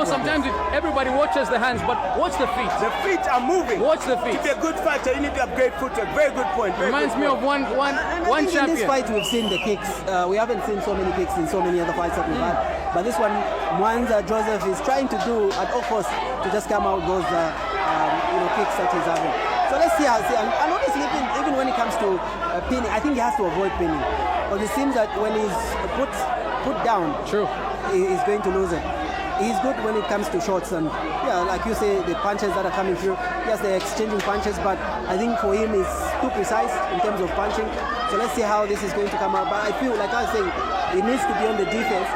Sometimes everybody watches the hands, but watch the feet. The feet are moving. Watch the feet. To be a good fighter, you need to have great footwork. Very good point. Reminds me of one champion. In this fight, we've seen the kicks. We haven't seen so many kicks in so many other fights that we've had. But this one, Mwansa Joseph is trying to do at all costs to just come out those kicks that he's having. So let's see how. And honestly, even when it comes to pinning, I think he has to avoid pinning. Because it seems that when he's put down, true, he's going to lose it. He's good when it comes to shots, and like you say, the punches that are coming through. Yes, they're exchanging punches, but I think for him it's too precise in terms of punching. So let's see how this is going to come out. But I feel, like I was saying, he needs to be on the defense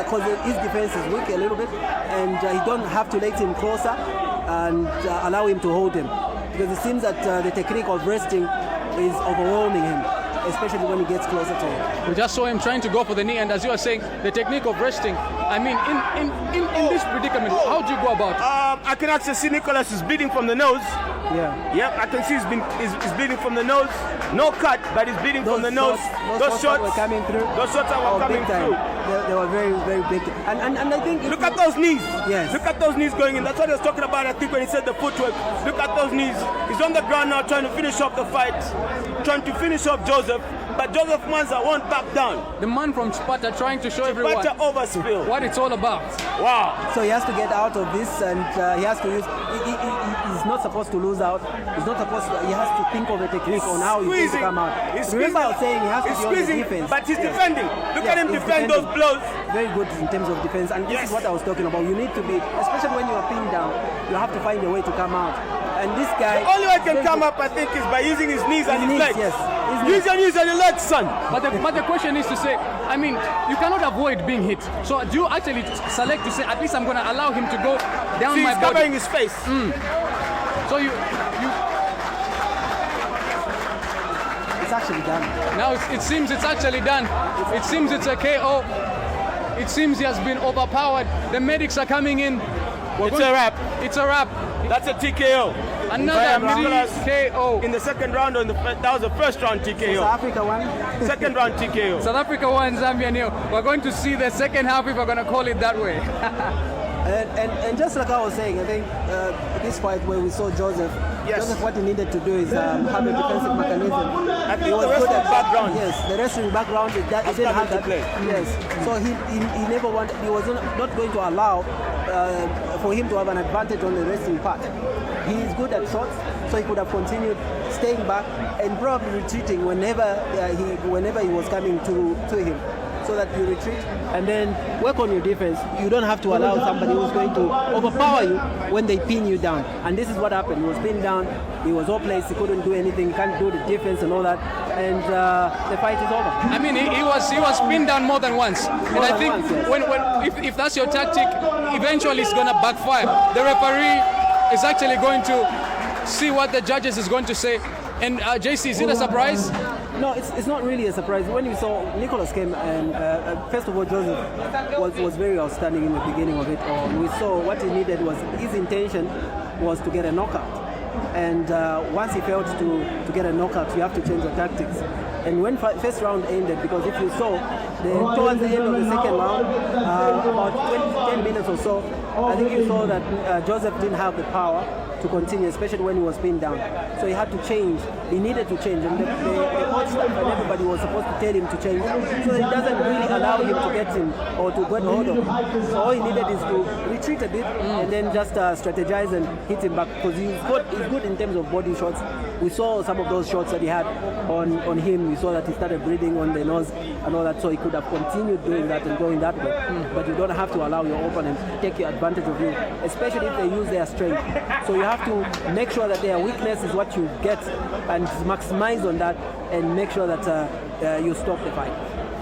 because his defense is weak a little bit, and you don't have to let him closer and allow him to hold him, because it seems that the technique of wrestling is overwhelming him, especially when he gets closer to him. We just saw him trying to go for the knee, and as you are saying, the technique of wrestling, I mean, in this predicament, how do you go about it? I can actually see Nicholas is bleeding from the nose. Yeah. Yep, I can see he's bleeding from the nose. No cut, but he's bleeding from the nose. Those shots were coming through. Those shots were coming through. They were very, very big. And I think... Look at those knees. Yes. Look at those knees going in. That's what he was talking about, I think, when he said the footwork. Look at those knees. He's on the ground now trying to finish off the fight. Trying to finish off Joseph. but Joseph Mwansa won't back down. The man from Chipata trying to show everyone overspill. what it's all about. Wow. So he has to get out of this, and he has to use. He's not supposed to lose out. He's not supposed to. He has to think of a technique on how he's going to come out. Remember, I was saying he has to be on the defense. But he's defending. Look at him defend those blows. Very good in terms of defense, and this is what I was talking about. You need to be, especially when you are pinned down, you have to find a way to come out. And this guy, the only way he can come up, I think, is by using his knees and his legs. Yes. Use your legs, son. But the question is to say, I mean, you cannot avoid being hit. So do you actually select to say, at least I'm going to allow him to go down my he's body? covering his face. So you. It's actually done. Now it seems it's actually done. It seems it's a KO. It seems he has been overpowered. The medics are coming in. It's a wrap. It's a wrap. That's a TKO. Another TKO. In the second round, that was the first round TKO. South Africa won. Second round TKO. South Africa won, Zambia nil. We're going to see the second half if we're going to call it that way. And just like I was saying, I think this fight where we saw Joseph, what he needed to do is have a defensive mechanism. I think the wrestling background. Yes, the wrestling background, he didn't have that. Yes, so he never wanted, he was not going to allow for him to have an advantage on the wrestling part. He is good at shots, so he could have continued staying back and probably retreating whenever he was coming to him. So that you retreat and then work on your defense. You don't have to allow somebody who's going to overpower you when they pin you down. And this is what happened. He was pinned down. He was hopeless. He couldn't do anything. He can't do the defense and all that. And the fight is over. I mean, he was pinned down more than once. And I think if that's your tactic, eventually it's going to backfire. The referee is actually going to see what the judges is going to say. And JC, is it a surprise? No, it's not really a surprise. When you saw Nicholas came, and first of all, Joseph was very outstanding in the beginning of it. We saw what he needed was his intention was to get a knockout. And once he failed to get a knockout, you have to change your tactics. And when first round ended, because if you saw, towards the end of the second round, about 10 minutes or so, I think you saw that Joseph didn't have the power to continue, especially when he was pinned down. So he had to change. He needed to change. And the coach staff and everybody was supposed to tell him to change. So it doesn't really allow him to get him or to get hold of him. So all he needed is to retreat a bit and then just strategize and hit him back, because he's good in terms of body shots. We saw some of those shots that he had on him. We saw that he started breathing on the nose and all that, so he could have continued doing that and going that way. But you don't have to allow your opponent to take advantage of you, especially if they use their strength. So you have to make sure that their weakness is what you get and maximize on that and make sure that you stop the fight.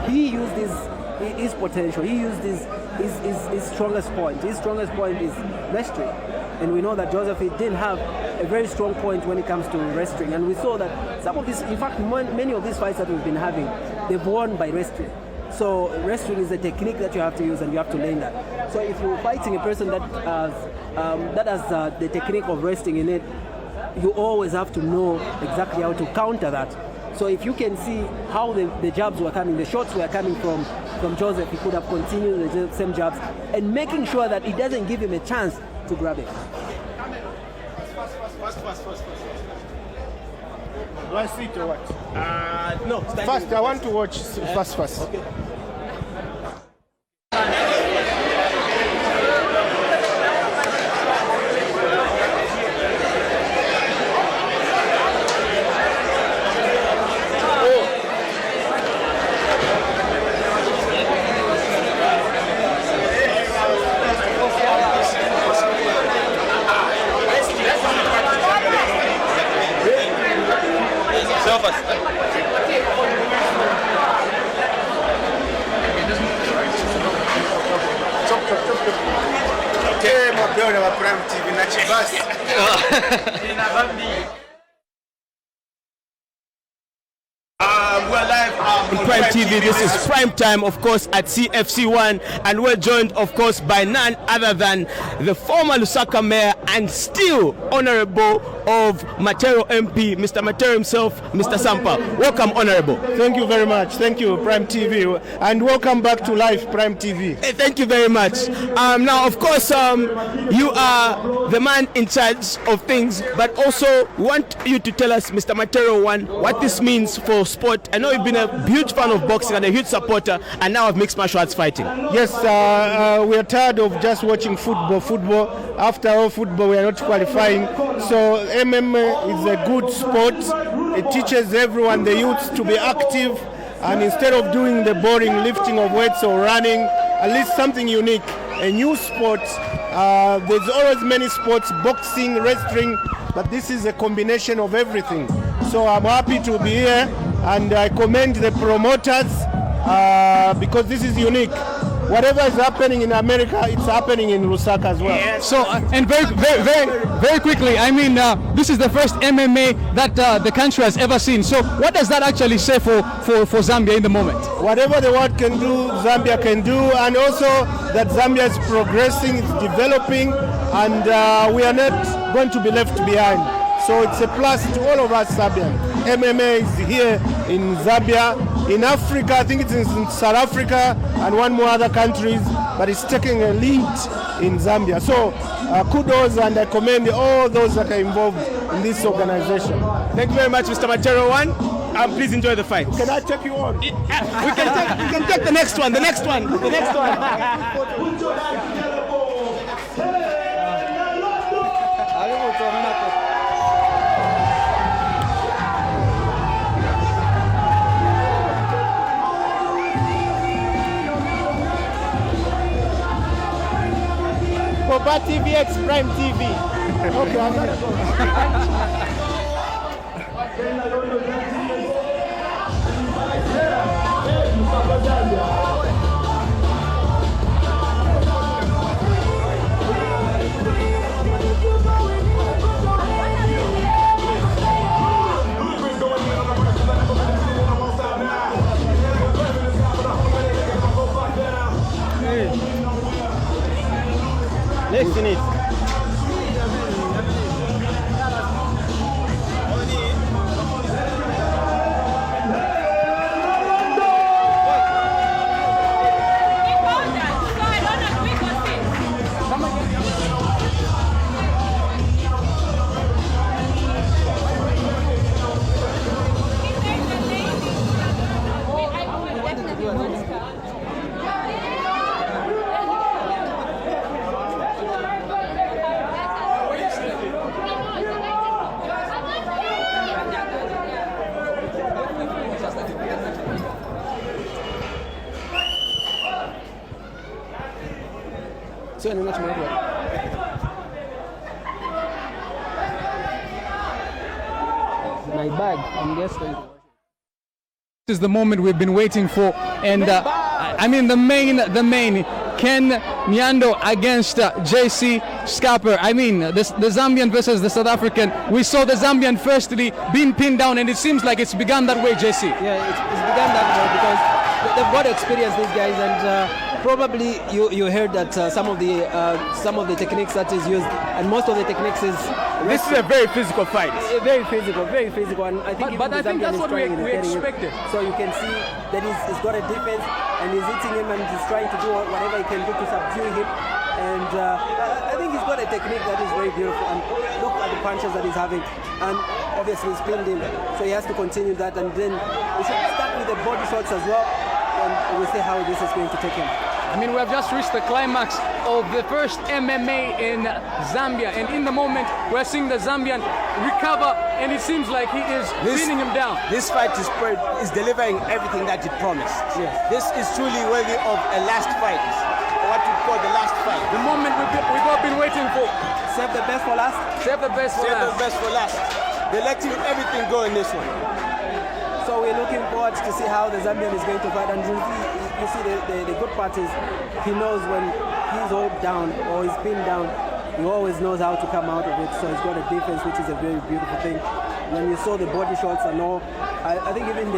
He used his potential. He used his strongest point. His strongest point is wrestling. And we know that Joseph didn't have a very strong point when it comes to wrestling. And we saw that some of these, in fact, many of these fights that we've been having, they've won by wrestling. So wrestling is a technique that you have to use and you have to learn that. So if you're fighting a person that has the technique of wrestling in it, you always have to know exactly how to counter that. So if you can see how the jabs were coming, the shots were coming from Joseph, he could have continued the same jabs and making sure that it doesn't give him a chance to grab it. Fast. Do I sit or what? No. Fast, I want to watch fast. Okay. We're live on Prime TV. This is Prime Time, of course, at CFC1, and we're joined, of course, by none other than the former Lusaka mayor and still Honorable of Matero MP, Mr. Matero himself, Mr. Sampa. Welcome, Honorable. Thank you very much. Thank you, Prime TV, and welcome back to live, Prime TV. Thank you very much. Now, of course, you are the man in charge of things, but also we want you to tell us, Mr. Matero, what this means for sport. I know you've been a huge fan of boxing and a huge supporter, and now of mixed martial arts fighting. Yes, we are tired of just watching football. After all football, we are not qualifying. So MMA is a good sport. It teaches everyone, the youth, to be active, and instead of doing the boring lifting of weights or running, at least something unique, a new sport. There's always many sports, boxing, wrestling, but this is a combination of everything. So I'm happy to be here, and I commend the promoters because this is unique. Whatever is happening in America, it's happening in Lusaka as well. Yeah. So, and very quickly, I mean, this is the first MMA that the country has ever seen. So, what does that actually say for Zambia in the moment? Whatever the world can do, Zambia can do, and also that Zambia is progressing, it's developing, and we are not going to be left behind. So it's a plus to all of us Zambians. MMA is here in Zambia. In Africa, I think it's in South Africa and one more other countries, but it's taking a lead in Zambia. So kudos, and I commend all those that are involved in this organization. Thank you very much, Mr. Matero. Please enjoy the fight. Can I take you on? We can take the next one. Boba TVX Prime TV. Okay, I'm gonna go. Listen it. My bag, I'm guessing. This is the moment we've been waiting for, and I mean the main Ken Nyaondo against JC Schaper. I mean the Zambian versus the South African. We saw the Zambian firstly being pinned down, and it seems like it's begun that way, JC. Yeah, it's begun that way because they've got to experience, these guys, and probably you heard that some of the techniques that is used, and most of the techniques is. This is a very physical fight. Very physical, and I think. But I think that's what we expected. So you can see that he's got a defense, and he's hitting him, and he's trying to do whatever he can do to subdue him. And I think he's got a technique that is very beautiful. And look at the punches that he's having, and obviously he's pinned him, so he has to continue that. And then we should start with the body shots as well, and we'll see how this is going to take him. I mean, we have just reached the climax of the first MMA in Zambia, and in the moment we're seeing the Zambian recover, and it seems like he is pinning him down. This fight is delivering everything that it promised. Yes. This is truly worthy of a last fight, what we call the last fight. The moment we've all been waiting for. Save the best for last. Save the best for Save last. the best for last. They're letting everything go in this one. So we're looking forward to see how the Zambian is going to fight, and you see the good part is he knows when he's all down or he's pinned down, he always knows how to come out of it. So he's got a defense, which is a very beautiful thing. When you saw the body shots and all, I think even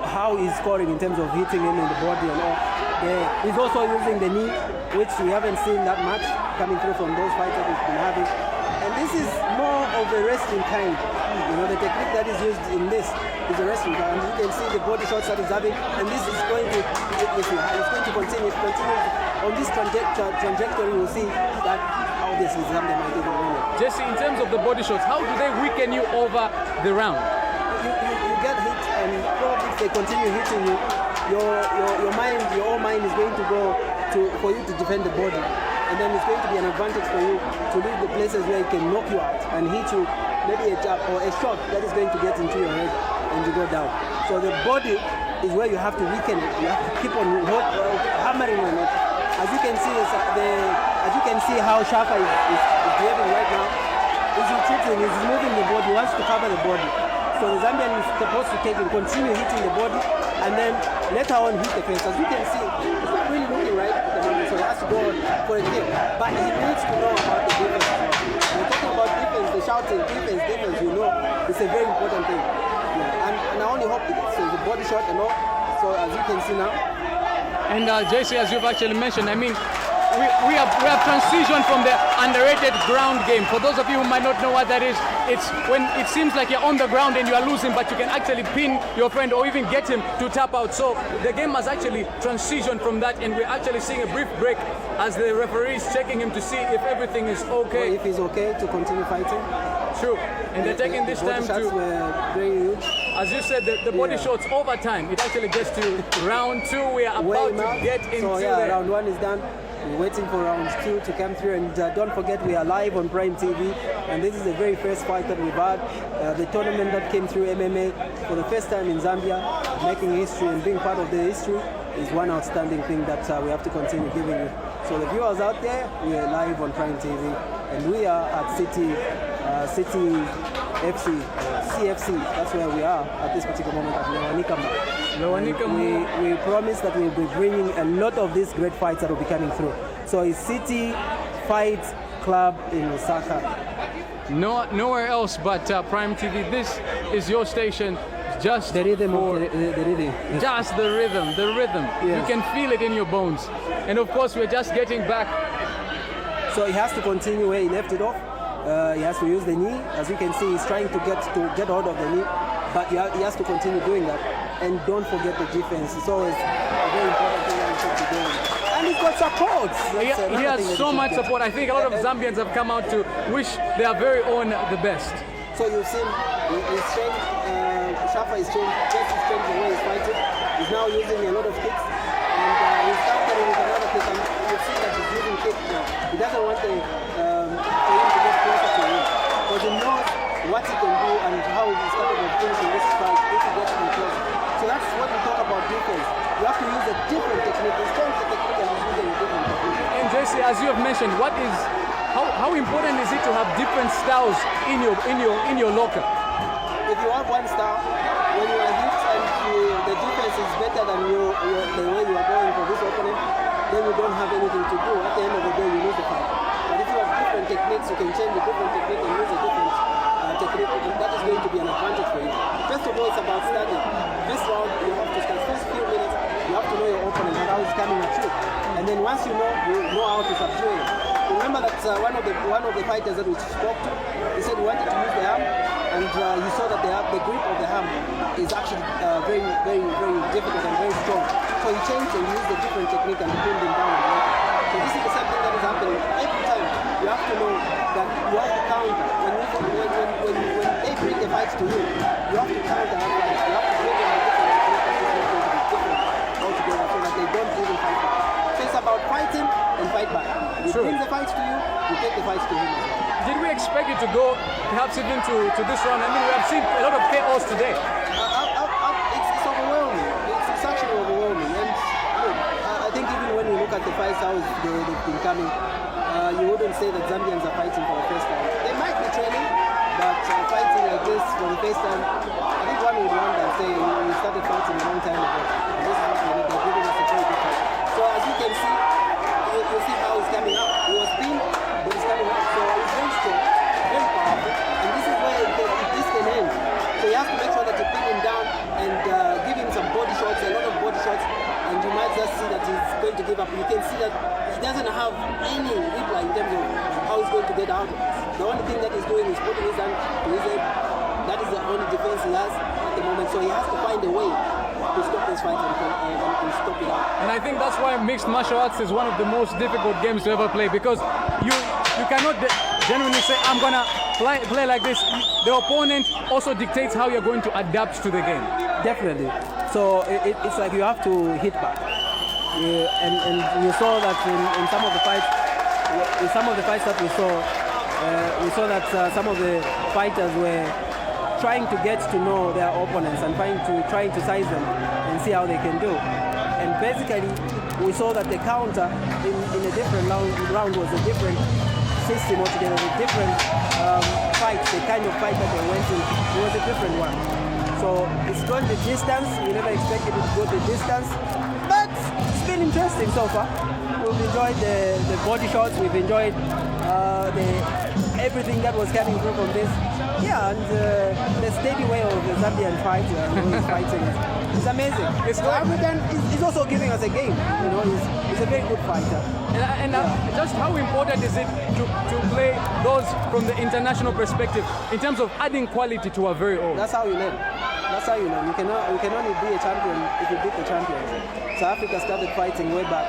how he's scoring in terms of hitting him in the body and all. He's also using the knee, which we haven't seen that much coming through from those fights that we've been having. And this is more of a wrestling kind. You know, the technique that is used in this is a wrestling kind. And you can see the body shots that he's having, and this is going to, it's going to continue. If it continues on this trajectory, we'll see that how this is Zambia might even win it. Jesse, in terms of the body shots, how do they weaken you over the round? You get hit, and probably if they continue hitting you, your whole mind is going to go for you to defend the body. And then it's going to be an advantage for you to leave the places where it can knock you out and hit you, maybe a jab or a shot that is going to get into your head and you go down. So the body is where you have to weaken it. You have to keep on hammering on it. As you can see how Schaper is behaving right now. He's retreating, he's moving the body, he wants to cover the body. So the Zambian is supposed to take it, continue hitting the body, and then later on hit the face. As you can see, it's not really looking right at the moment, so he has to go for a kill. But he needs to know about the defense. We're talking about defense, the shouting, defense, you know, it's a very important thing. Yeah. And I only hope it's a body shot and all, so as you can see now. And JC, as you've actually mentioned, I mean, we have transitioned from the underrated ground game. For those of you who might not know what that is, it's when it seems like you're on the ground and you are losing, but you can actually pin your friend or even get him to tap out. So the game has actually transitioned from that, and we're actually seeing a brief break as the referee is checking him to see if everything is okay. Or if he's okay to continue fighting. True. And they're taking this time to... were very huge. As you said, the body shots over time, it actually gets to round 2. We are about to get into round 1 is done. We're waiting for round 2 to come through, and don't forget we are live on Prime TV, and this is the very first fight that we've had. The tournament that came through MMA for the first time in Zambia, making history and being part of the history is one outstanding thing that we have to continue giving you. So the viewers out there, we are live on Prime TV, and we are at City FC, CFC, that's where we are at this particular moment at We promise that we'll be bringing a lot of these great fights that will be coming through. So it's City Fight Club in Osaka. Nowhere else but Prime TV. This is your station. Just the rhythm Just the rhythm. Yes. You can feel it in your bones. And of course, we're just getting back. So he has to continue where he left it off. He has to use the knee. As you can see, he's trying to get hold of the knee, but he has to continue doing that. And don't forget the defense. It's always a very important thing that he should be doing. And he's got support. He has so much support. I think a lot of Zambians have come out to wish their very own the best. So you've seen he's changed. Schaper is changed the way he's fighting. He's now using a lot of kicks, and he's countering with another kick. And you've seen that he's using kicks now. He doesn't want for him to get closer to him, because he knows what he can do and how he's capable of finishing this fight if he gets him closer. So that's what we talk about defense. You have to use a different technique. He's changed the technique and he's using a different technique. And JC, as you have mentioned, how important is it to have different styles in your locker? If you have one style, when you are hit and the defense is better than the way you are going for this opponent, then you don't have anything to do. At the end of the day, you lose the fight. But if you have different techniques, you can change a different technique and use a different technique. That is going to be an advantage for you. First of all, it's about studying. This round, you have to start. First few minutes, you have to know your opponent and how he's coming at you. And then once you know how to subdue him. Remember that one of the fighters that we spoke to, he said he wanted to use the arm, and he saw that the grip of the arm is actually very, very, very difficult and very strong. So he changed and used a different technique and pulled him down. So this is the same thing that is happening every time. You have to know that you have to counter. When they bring the fights to you, you have to counter. You have to bring them a different technique that is going to be different altogether, so that they don't even fight back. So it's about fighting and fight back. You bring the fights to you, you take the fights to him as well. Did we expect it to go perhaps even to this round? I mean, we have seen a lot of chaos today. It's overwhelming. It's actually overwhelming. And look, I think even when you look at the fights, how they've been coming, you wouldn't say that Zambians are fighting for the first time. They might be training, but fighting like this for the first time, I think one would wonder and say we started fighting a long time ago. And this is what we need. They're giving us a very good fight. So as you can see, you see how he's coming up. He was pinned, but he's coming up. So he's very strong, very powerful. And this is where this can end. So you have to make sure that you pin him down and give him some body shots, a lot of body shots. And you might just see that he's going to give up. You can see that he doesn't have any reply in terms of how he's going to to get out of this. The only thing that he's doing is putting his hand to his head. That is the only defense he has at the moment. So he has to find a way to stop this fight and stop it out. And I think that's why mixed martial arts is one of the most difficult games to ever play, because you cannot genuinely say, I'm gonna play like this. The opponent also dictates how you're going to adapt to the game. Definitely. So it's like you have to hit back. And you saw that in some of the fights, that we saw that some of the fighters were trying to get to know their opponents and trying to size them and see how they can do. And basically, we saw that the counter in a different round was a different system altogether, a different fight. The kind of fight that they went in, it was a different one. So it's gone the distance. We never expected it to go the distance, but it's been interesting so far. We've enjoyed the body shots. We've enjoyed everything that was coming through from this. Yeah, and the steady way of the Zambian fight, fighting is amazing. It's African. He's also giving us a game. You know, he's a very good fighter. And just how important is it to play those from the international perspective in terms of adding quality to our very own? That's how you learn. That's how you learn. You can only be a champion if you beat the champions. South Africa started fighting way back,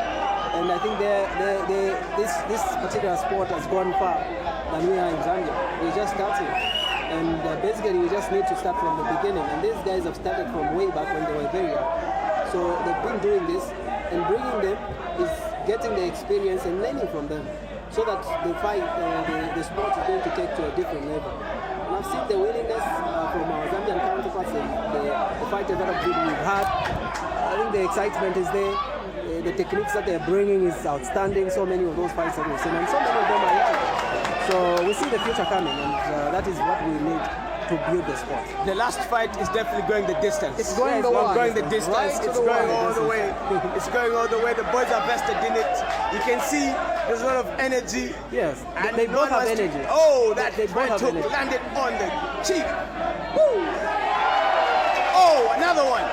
and I think this particular sport has gone far than we are in Zambia. We're just starting, and basically we just need to start from the beginning. And these guys have started from way back when they were very young. So they've been doing this, and bringing them is getting the experience and learning from them, so that the fight, the sport is going to take to a different level. And I've seen the willingness from our Zambian counterparts and the fighters that we've had. I think the excitement is there. The techniques that they're bringing is outstanding. So many of those fights that we've seen, and so many of them are young. So we see the future coming, and that is what we need to build the sport. The last fight is definitely going the distance. It's going the distance. Right, it's going all the way. It's going all the way. The boys are vested in it. You can see there's a lot of energy. Yes, and they both have energy. That right hook landed on the cheek. Woo! Oh, another one.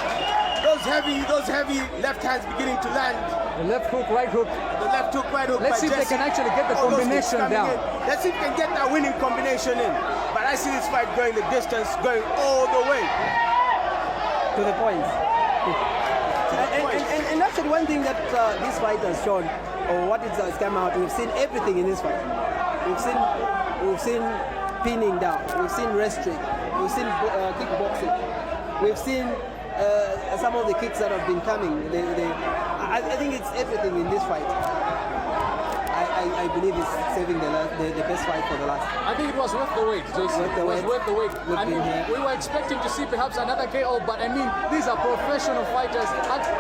Those heavy left hands beginning to land. The left hook, right hook. The left hook, right hook. Let's see if they can actually get the combination down. Let's see if we can get that winning combination in. But I see this fight going the distance, going all the way to the points. And actually, one thing that this fight has shown, or what it has come out, we've seen everything in this fight. We've seen pinning down. We've seen wrestling. We've seen kickboxing. We've seen some of the kicks that have been coming. I think it's everything in this fight. I believe it's saving the best fight for the last. I think it was worth the wait, JC. It was worth the wait. I mean, we were expecting to see perhaps another KO, but I mean, these are professional fighters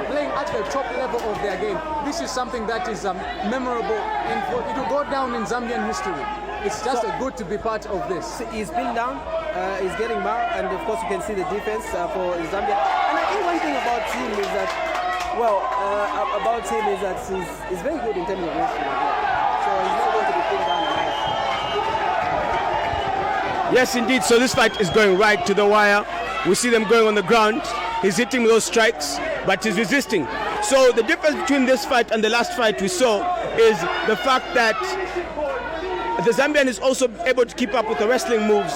playing at the top level of their game. This is something that is memorable. It will go down in Zambian history. It's just good to be part of this. He's been down, he's getting back, and of course you can see the defense for Zambia. And I think one thing about him is that, he's very good in terms of wrestling. So he's not going to be pinned down. Yes, indeed. So this fight is going right to the wire. We see them going on the ground. He's hitting those strikes, but he's resisting. So the difference between this fight and the last fight we saw is the fact that the Zambian is also able to keep up with the wrestling moves,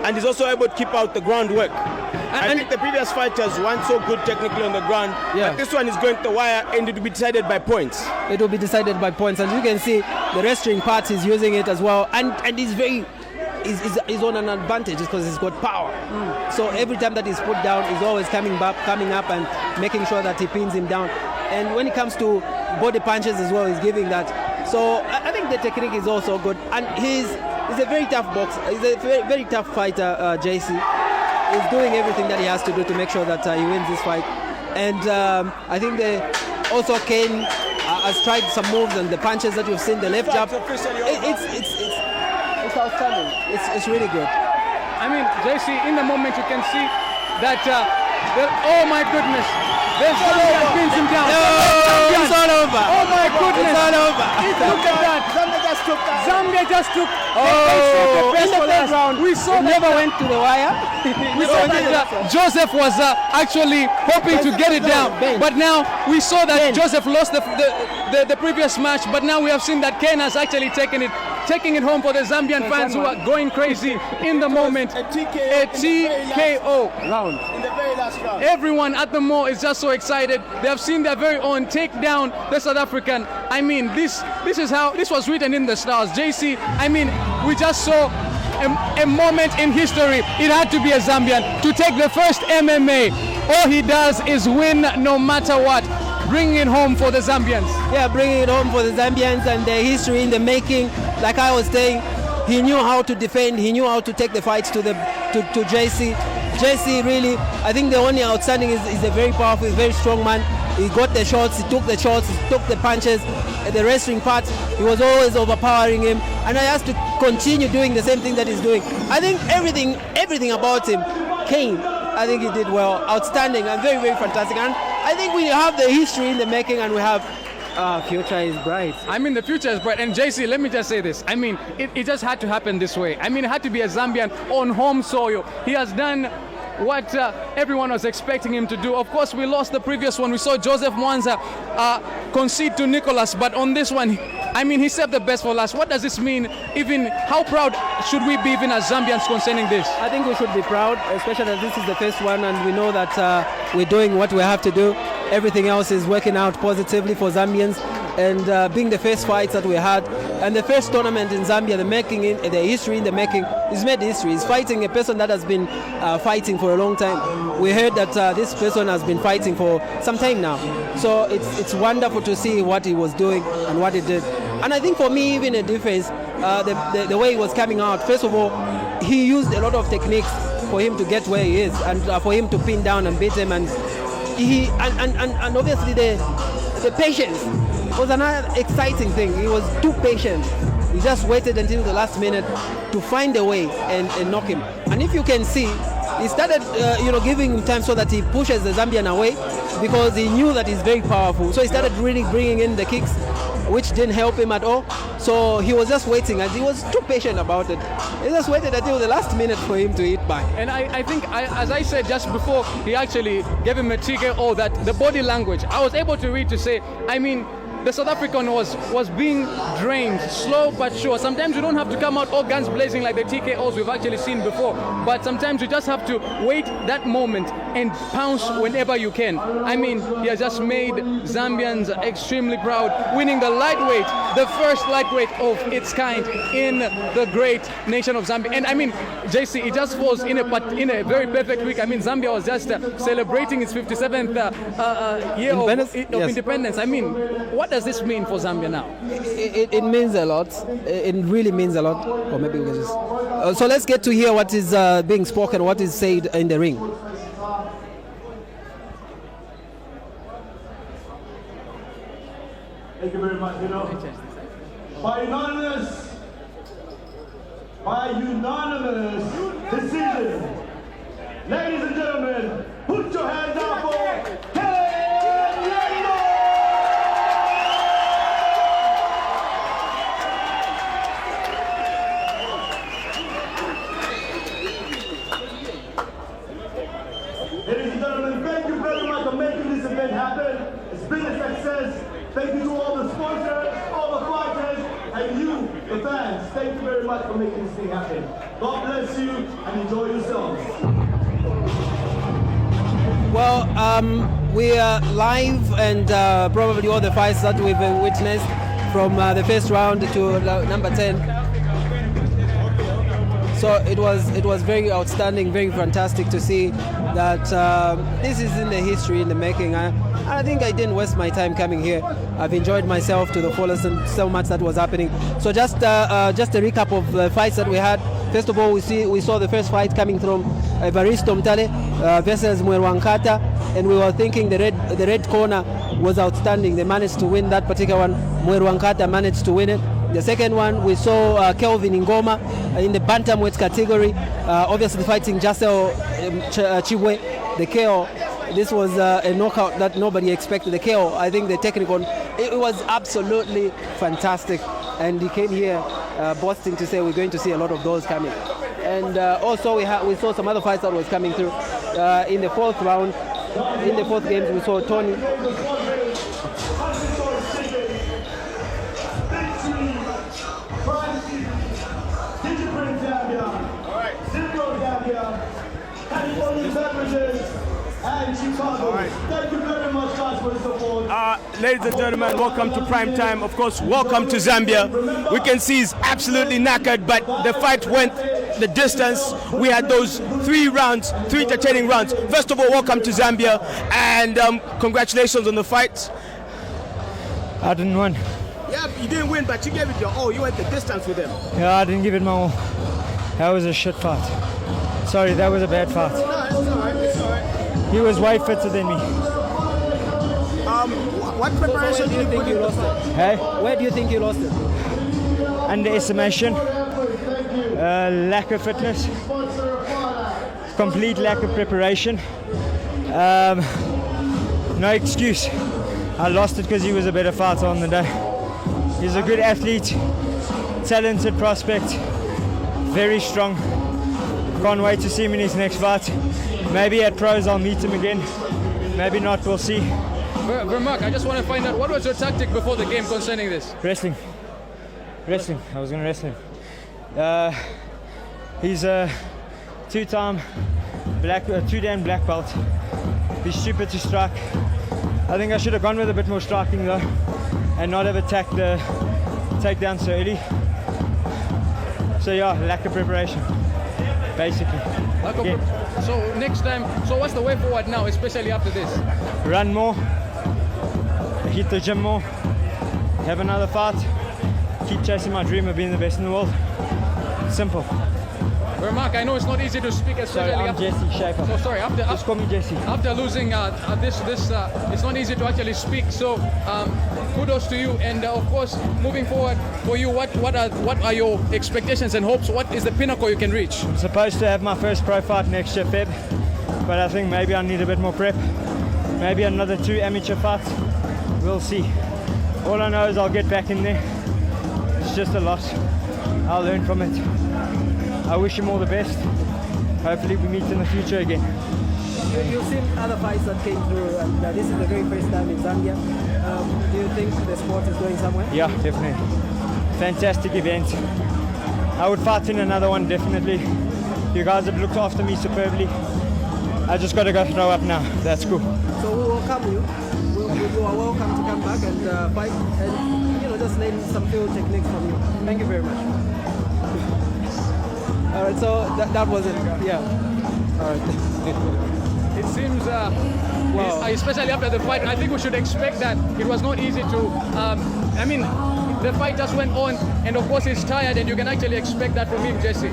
and is also able to keep out the groundwork. I think the previous fighters weren't so good technically on the ground, but this one is going to the wire, and it will be decided by points. It will be decided by points, and you can see the wrestling part is using it as well, and he's very, he's on an advantage because he's got power. So every time that he's put down, he's always coming up and making sure that he pins him down. And when it comes to body punches as well, he's giving that. So I think the technique is also good, and he's a very tough boxer. He's a very, very tough fighter, JC. He's doing everything that he has to do to make sure that he wins this fight. And I think also Kane has tried some moves, and the punches that we've seen, the left jab, it's outstanding. It's really good. I mean, JC, in the moment you can see that, oh my goodness, there's Zambia pins him down. No, it's all over. Oh my goodness. It's all over. Look at that. just took that. Zambia just took in the third round. We saw it never went to the wire. We saw that Joseph was actually hoping to get it down, but now we saw that Joseph lost the previous match, but now we have seen that Ken has actually taken it home for the Zambian fans who are going crazy in the moment. A TKO round. In the very last round. Everyone at the mall is just so excited. They have seen their very own take down the South African. I mean, this was written in the stars. JC, I mean, we just saw a moment in history. It had to be a Zambian to take the first MMA. All he does is win no matter what. Bringing it home for the Zambians. Yeah, bringing it home for the Zambians, and the history in the making. Like I was saying, he knew how to defend. He knew how to take the fights to JC. JC really, I think the only outstanding is a very powerful, very strong man. He got the shots, he took the punches. The wrestling part, he was always overpowering him, and I has to continue doing the same thing that he's doing. I think everything about him, Kane, I think he did well, outstanding and very, very fantastic. And I think we have the history in the making, and we have future is bright. I mean, the future is bright. And JC, let me just say this. I mean, it just had to happen this way. I mean, it had to be a Zambian on home soil. He has done what everyone was expecting him to do. Of course, we lost the previous one. We saw Joseph Mwansa concede to Nicholas, but on this one, I mean, he saved the best for last. What does this mean? Even how proud should we be even as Zambians concerning this? I think we should be proud, especially that this is the first one, and we know that we're doing what we have to do. Everything else is working out positively for Zambians, and being the first fights that we had, and the first tournament in Zambia, the history in the making, is made history. He's fighting a person that has been fighting for a long time. We heard that this person has been fighting for some time now. So it's wonderful to see what he was doing and what he did. And I think for me, even a difference, the way he was coming out, first of all, he used a lot of techniques for him to get where he is, and for him to pin down and beat him, and obviously the patience was another exciting thing. He was too patient. He just waited until the last minute to find a way and knock him. And if you can see, he started giving him time so that he pushes the Zambian away, because he knew that he's very powerful. So he started really bringing in the kicks, which didn't help him at all. So he was just waiting, and he was too patient about it. He just waited until the last minute for him to hit back. And I think, as I said just before, he actually gave him a TKO, that the body language, I was able to read to say, I mean, the South African was being drained, slow but sure. Sometimes you don't have to come out all guns blazing like the TKOs we've actually seen before, but sometimes you just have to wait that moment and pounce whenever you can. I mean, he has just made Zambians extremely proud, winning the lightweight, the first lightweight of its kind in the great nation of Zambia. And I mean, JC, it just falls in a very perfect week. I mean, Zambia was just celebrating its 57th year of independence. I mean, what does this mean for Zambia now? It means a lot. It really means a lot. Or maybe we can just. So let's get to hear what is being spoken, what is said in the ring. Thank you very much. By unanimous decision, ladies and gentlemen, put your hands up for Ladies and gentlemen, thank you very much for making this event happen. It's been a success. Thank you to all the sponsors, all the fighters, and you, the fans. Thank you very much for making this thing happen. God bless you and enjoy yourselves. Well, we are live, and probably all the fights that we've witnessed from the first round to number 10. So it was very outstanding, very fantastic to see that this is in the history in the making. I think I didn't waste my time coming here. I've enjoyed myself to the fullest, and so much that was happening. So just a recap of the fights that we had. First of all, we saw the first fight coming from Evaristo Mutale versus Mwelwa Nkhata, and we were thinking the red corner was outstanding. They managed to win that particular one. Mwelwa Nkhata managed to win it. The second one, we saw Kelvin in the bantamweight category, obviously fighting Jarcel Chimbwe, the KO. This was a knockout that nobody expected. The KO, I think the technical, it was absolutely fantastic. and he came here boasting to say we're going to see a lot of those coming. And also we saw some other fights that was coming through. In the fourth round, in the fourth game, we saw Tony. Thank you very much, guys, for the support. Ladies and gentlemen, welcome to Prime Time. Of course, welcome to Zambia. We can see he's absolutely knackered, but the fight went the distance. We had those 3 rounds, 3 entertaining rounds. First of all, welcome to Zambia, and congratulations on the fight. I didn't win. Yeah, you didn't win, but you gave it your all. You went the distance with him. Yeah, I didn't give it my all. That was a shit fight. Sorry, that was a bad fight. No, it's all right. It's all right. He was way fitter than me. What preparation do you think you lost it? Hey? Where do you think you lost it? Underestimation, lack of fitness, complete lack of preparation. No excuse. I lost it because he was a better fighter on the day. He's a good athlete, talented prospect, very strong. Can't wait to see him in his next fight. Maybe at Pros I'll meet him again. Maybe not, we'll see. Vermaak, I just want to find out, what was your tactic before the game concerning this? Wrestling. I was going to wrestle him. He's a 2-time black, 2-dan black belt. He's stupid to strike. I think I should have gone with a bit more striking though, and not have attacked the takedown so early. So yeah, lack of preparation, basically. So next time, so what's the way forward now, especially after this? Run more, hit the gym more, have another fight, keep chasing my dream of being the best in the world. Simple. Vermaak, I know it's not easy to speak, especially sorry, I'm Jesse Schaper. So sorry, just call me Jesse. After losing this, it's not easy to actually speak. So kudos to you, and of course, moving forward for you, what are your expectations and hopes? What is the pinnacle you can reach? I'm supposed to have my first pro fight next year, Feb, but I think maybe I need a bit more prep. Maybe another 2 amateur fights. We'll see. All I know is I'll get back in there. It's just a loss. I'll learn from it. I wish him all the best. Hopefully we meet in the future again. You've seen other fights that came through, and this is the very first time in Zambia. Do you think the sport is going somewhere? Yeah, definitely. Fantastic event. I would fight in another one, definitely. You guys have looked after me superbly. I just got to go throw up now. That's cool. So we welcome you. You are welcome to come back and fight, and just learn some field techniques from you. Thank you very much. All right, so that was it. Yeah. All right. It seems, especially after the fight, I think we should expect that it was not easy to. The fight just went on, and of course he's tired, and you can actually expect that from him, Jesse.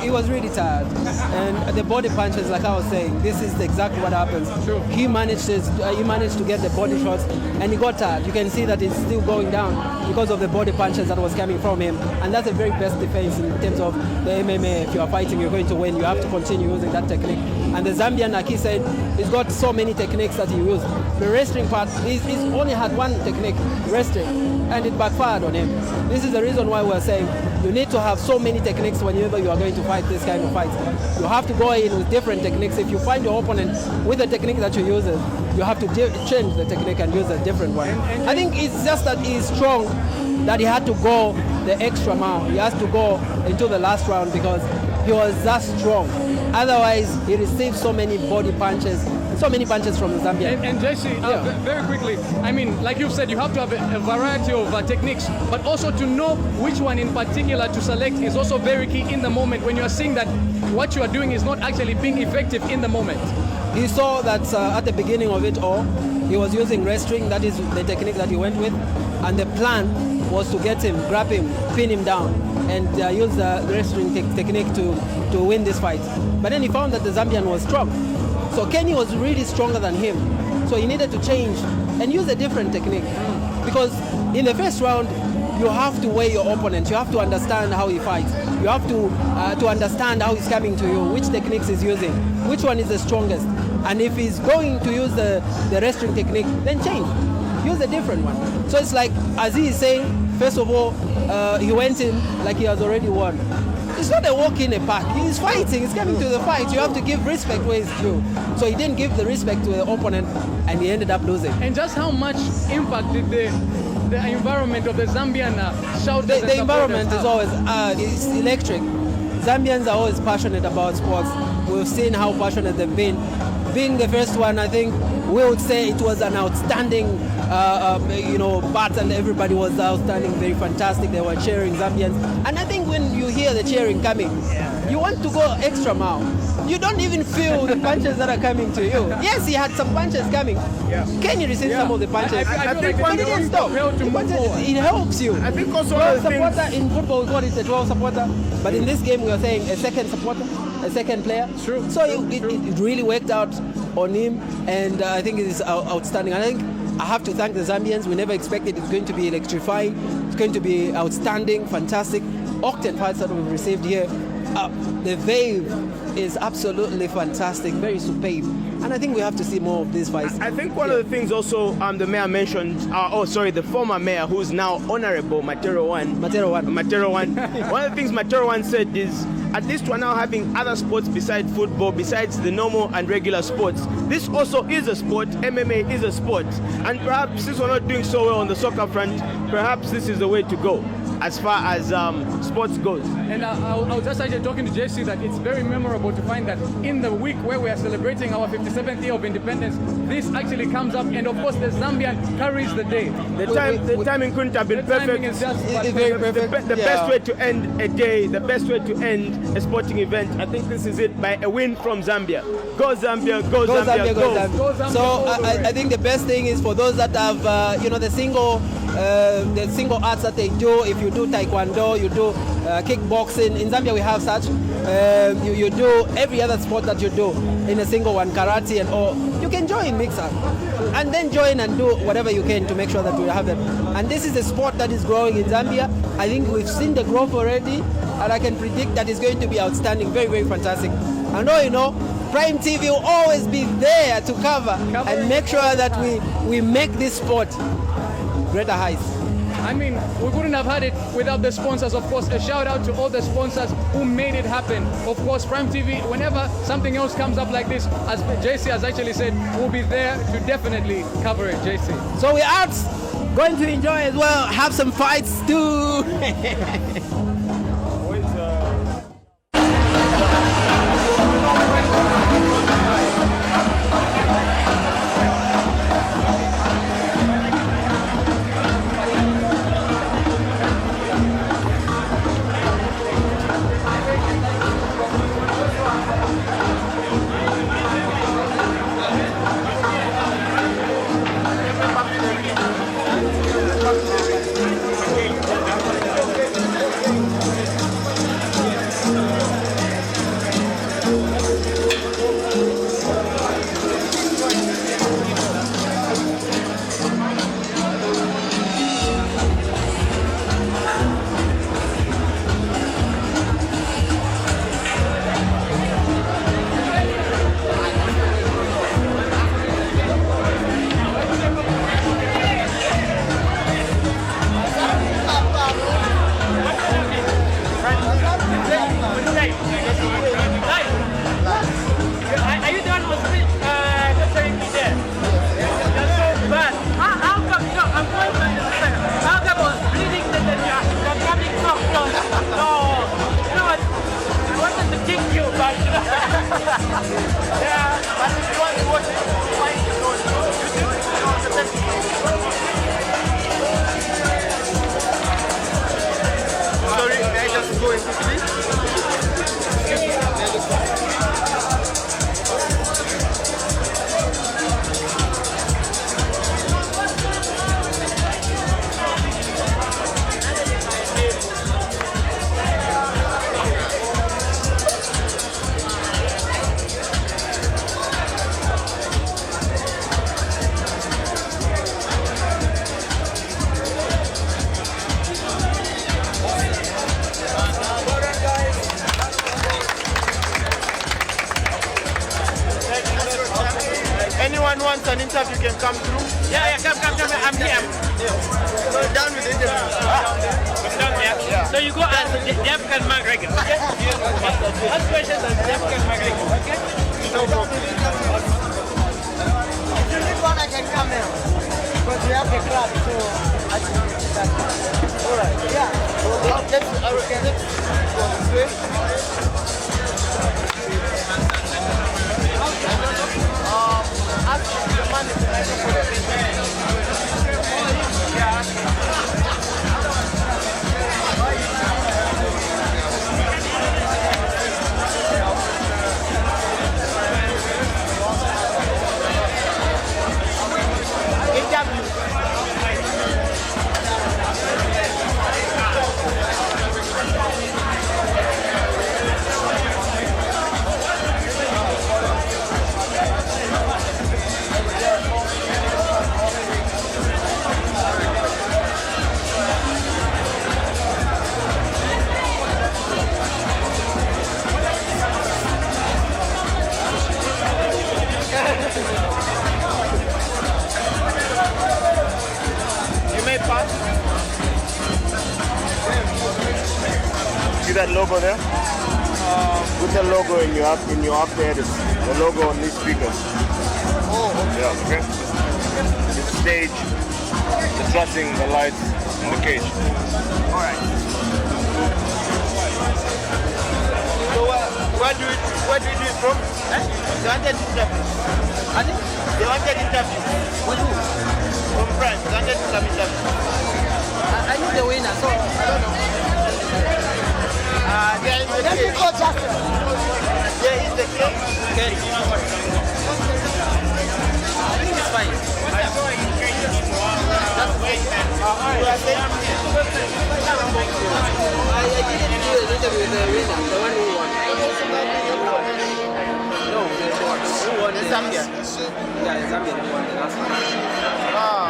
He was really tired, and the body punches, like I was saying, this is exactly what happens. True. He managed to get the body shots, and he got tired. You can see that he's still going down because of the body punches that was coming from him, and that's the very best defense in terms of the MMA. If you are fighting, you're going to win. You have to continue using that technique. And the Zambian, like he said, he's got so many techniques that he used. The wrestling part, he's only had one technique, wrestling, and it backfired on him. This is the reason why we're saying you need to have so many techniques whenever you are going to fight this kind of fight. You have to go in with different techniques. If you find your opponent with the technique that you use, you have to change the technique and use a different one. I think it's just that he's strong, that he had to go the extra mile. He has to go into the last round because he was that strong. Otherwise, he received so many body punches, so many punches from Zambia. And Jesse, very quickly, like you said, you have to have a variety of techniques, but also to know which one in particular to select is also very key in the moment when you are seeing that what you are doing is not actually being effective in the moment. He saw that at the beginning of it all, he was using wrestling, that is the technique that he went with, and the plan was to get him, grab him, pin him down, and use the wrestling technique to win this fight. But then he found that the Zambian was strong. So Kenny was really stronger than him. So he needed to change and use a different technique. Because in the first round, you have to weigh your opponent. You have to understand how he fights. You have to understand how he's coming to you, which techniques he's using, which one is the strongest. And if he's going to use the wrestling technique, then change. Use a different one. So it's like, as he is saying, first of all, he went in like he has already won. It's not a walk in a park. He's fighting. He's coming to the fight. You have to give respect where it's due. So he didn't give the respect to the opponent, and he ended up losing. And just how much impact did the environment of the Zambian shout? The environment is always it's electric. Zambians are always passionate about sports. We've seen how passionate they've been. Being the first one, I think we would say it was an outstanding battle. Everybody was outstanding, very fantastic. They were cheering Zambians. And I think when you hear the cheering coming, you want to go extra mile. You don't even feel the punches that are coming to you. Yes, he had some punches coming. Yeah. Can you receive some of the punches? I think but it didn't stop. It helps you. I think also 12 supporter in football, what is a 12 supporter? But in this game, we are saying a second supporter, a second player. True. So it really worked out on him, and I think it is outstanding. I think I have to thank the Zambians. We never expected it's going to be electrifying. It's going to be outstanding, fantastic. Octet fights that we've received here. The wave is absolutely fantastic, very superb. And I think we have to see more of these fights. I think one of the things also the mayor mentioned, the former mayor who's now Honorable Matero One. One of the things Matero One said is, at least we're now having other sports besides football, besides the normal and regular sports. This also is a sport. MMA is a sport. And perhaps since we're not doing so well on the soccer front, perhaps this is the way to go as far as sports goes. And I was just actually talking to JC that it's very memorable to find that in the week where we are celebrating our 57th year of independence, this actually comes up, and of course the Zambian carries the day. The timing couldn't have been perfect. It's very perfect. The best way to end a day, the best way to end a sporting event, I think this is it, by a win from Zambia. Go Zambia, go Zambia, go. Go Zambia. So I think the best thing is for those that have the single arts that they do. If you do taekwondo, you do kickboxing. In Zambia we have such. You do every other sport that you do in a single one, karate and all. You can join mixer and then join and do whatever you can to make sure that we have them. And this is a sport that is growing in Zambia. I think we've seen the growth already, and I can predict that it's going to be outstanding, very, very fantastic. And Prime TV will always be there to cover and make sure that we make this sport greater heights. I mean, we couldn't have had it without the sponsors, of course. A shout out to all the sponsors who made it happen. Of course, Prime TV, whenever something else comes up like this, as JC has actually said, we'll be there to definitely cover it, JC. So we're out, going to enjoy as well, have some fights too. Wants an interview, can come through. Yeah, come. I'm here. Down with the interview. Come down here. Yeah. So you go ask the African McGregor, okay? Ask questions on the African McGregor, okay? No problem. If you need one, I can come here. Because we have a club, so I can do that. Alright, yeah. Let's go this way. Ask the man See that logo there? Put the logo in your upper the logo on these speakers. Oh, okay. Yeah, okay. The stage, the trussing, the lights, and the cage. Alright. So where do you do it from? They wanted interview. They wanted interview. With who? From France. They wanted some interview. I need the winner, so I don't know. There is the Let me cage. go, Jarcel. There is the cage. Okay. I think it's fine. That's okay. You are saying? I didn't do an interview with the winner, the one who won. No, who won The Zambia. Yeah, the Zambia who won the last one. Ah.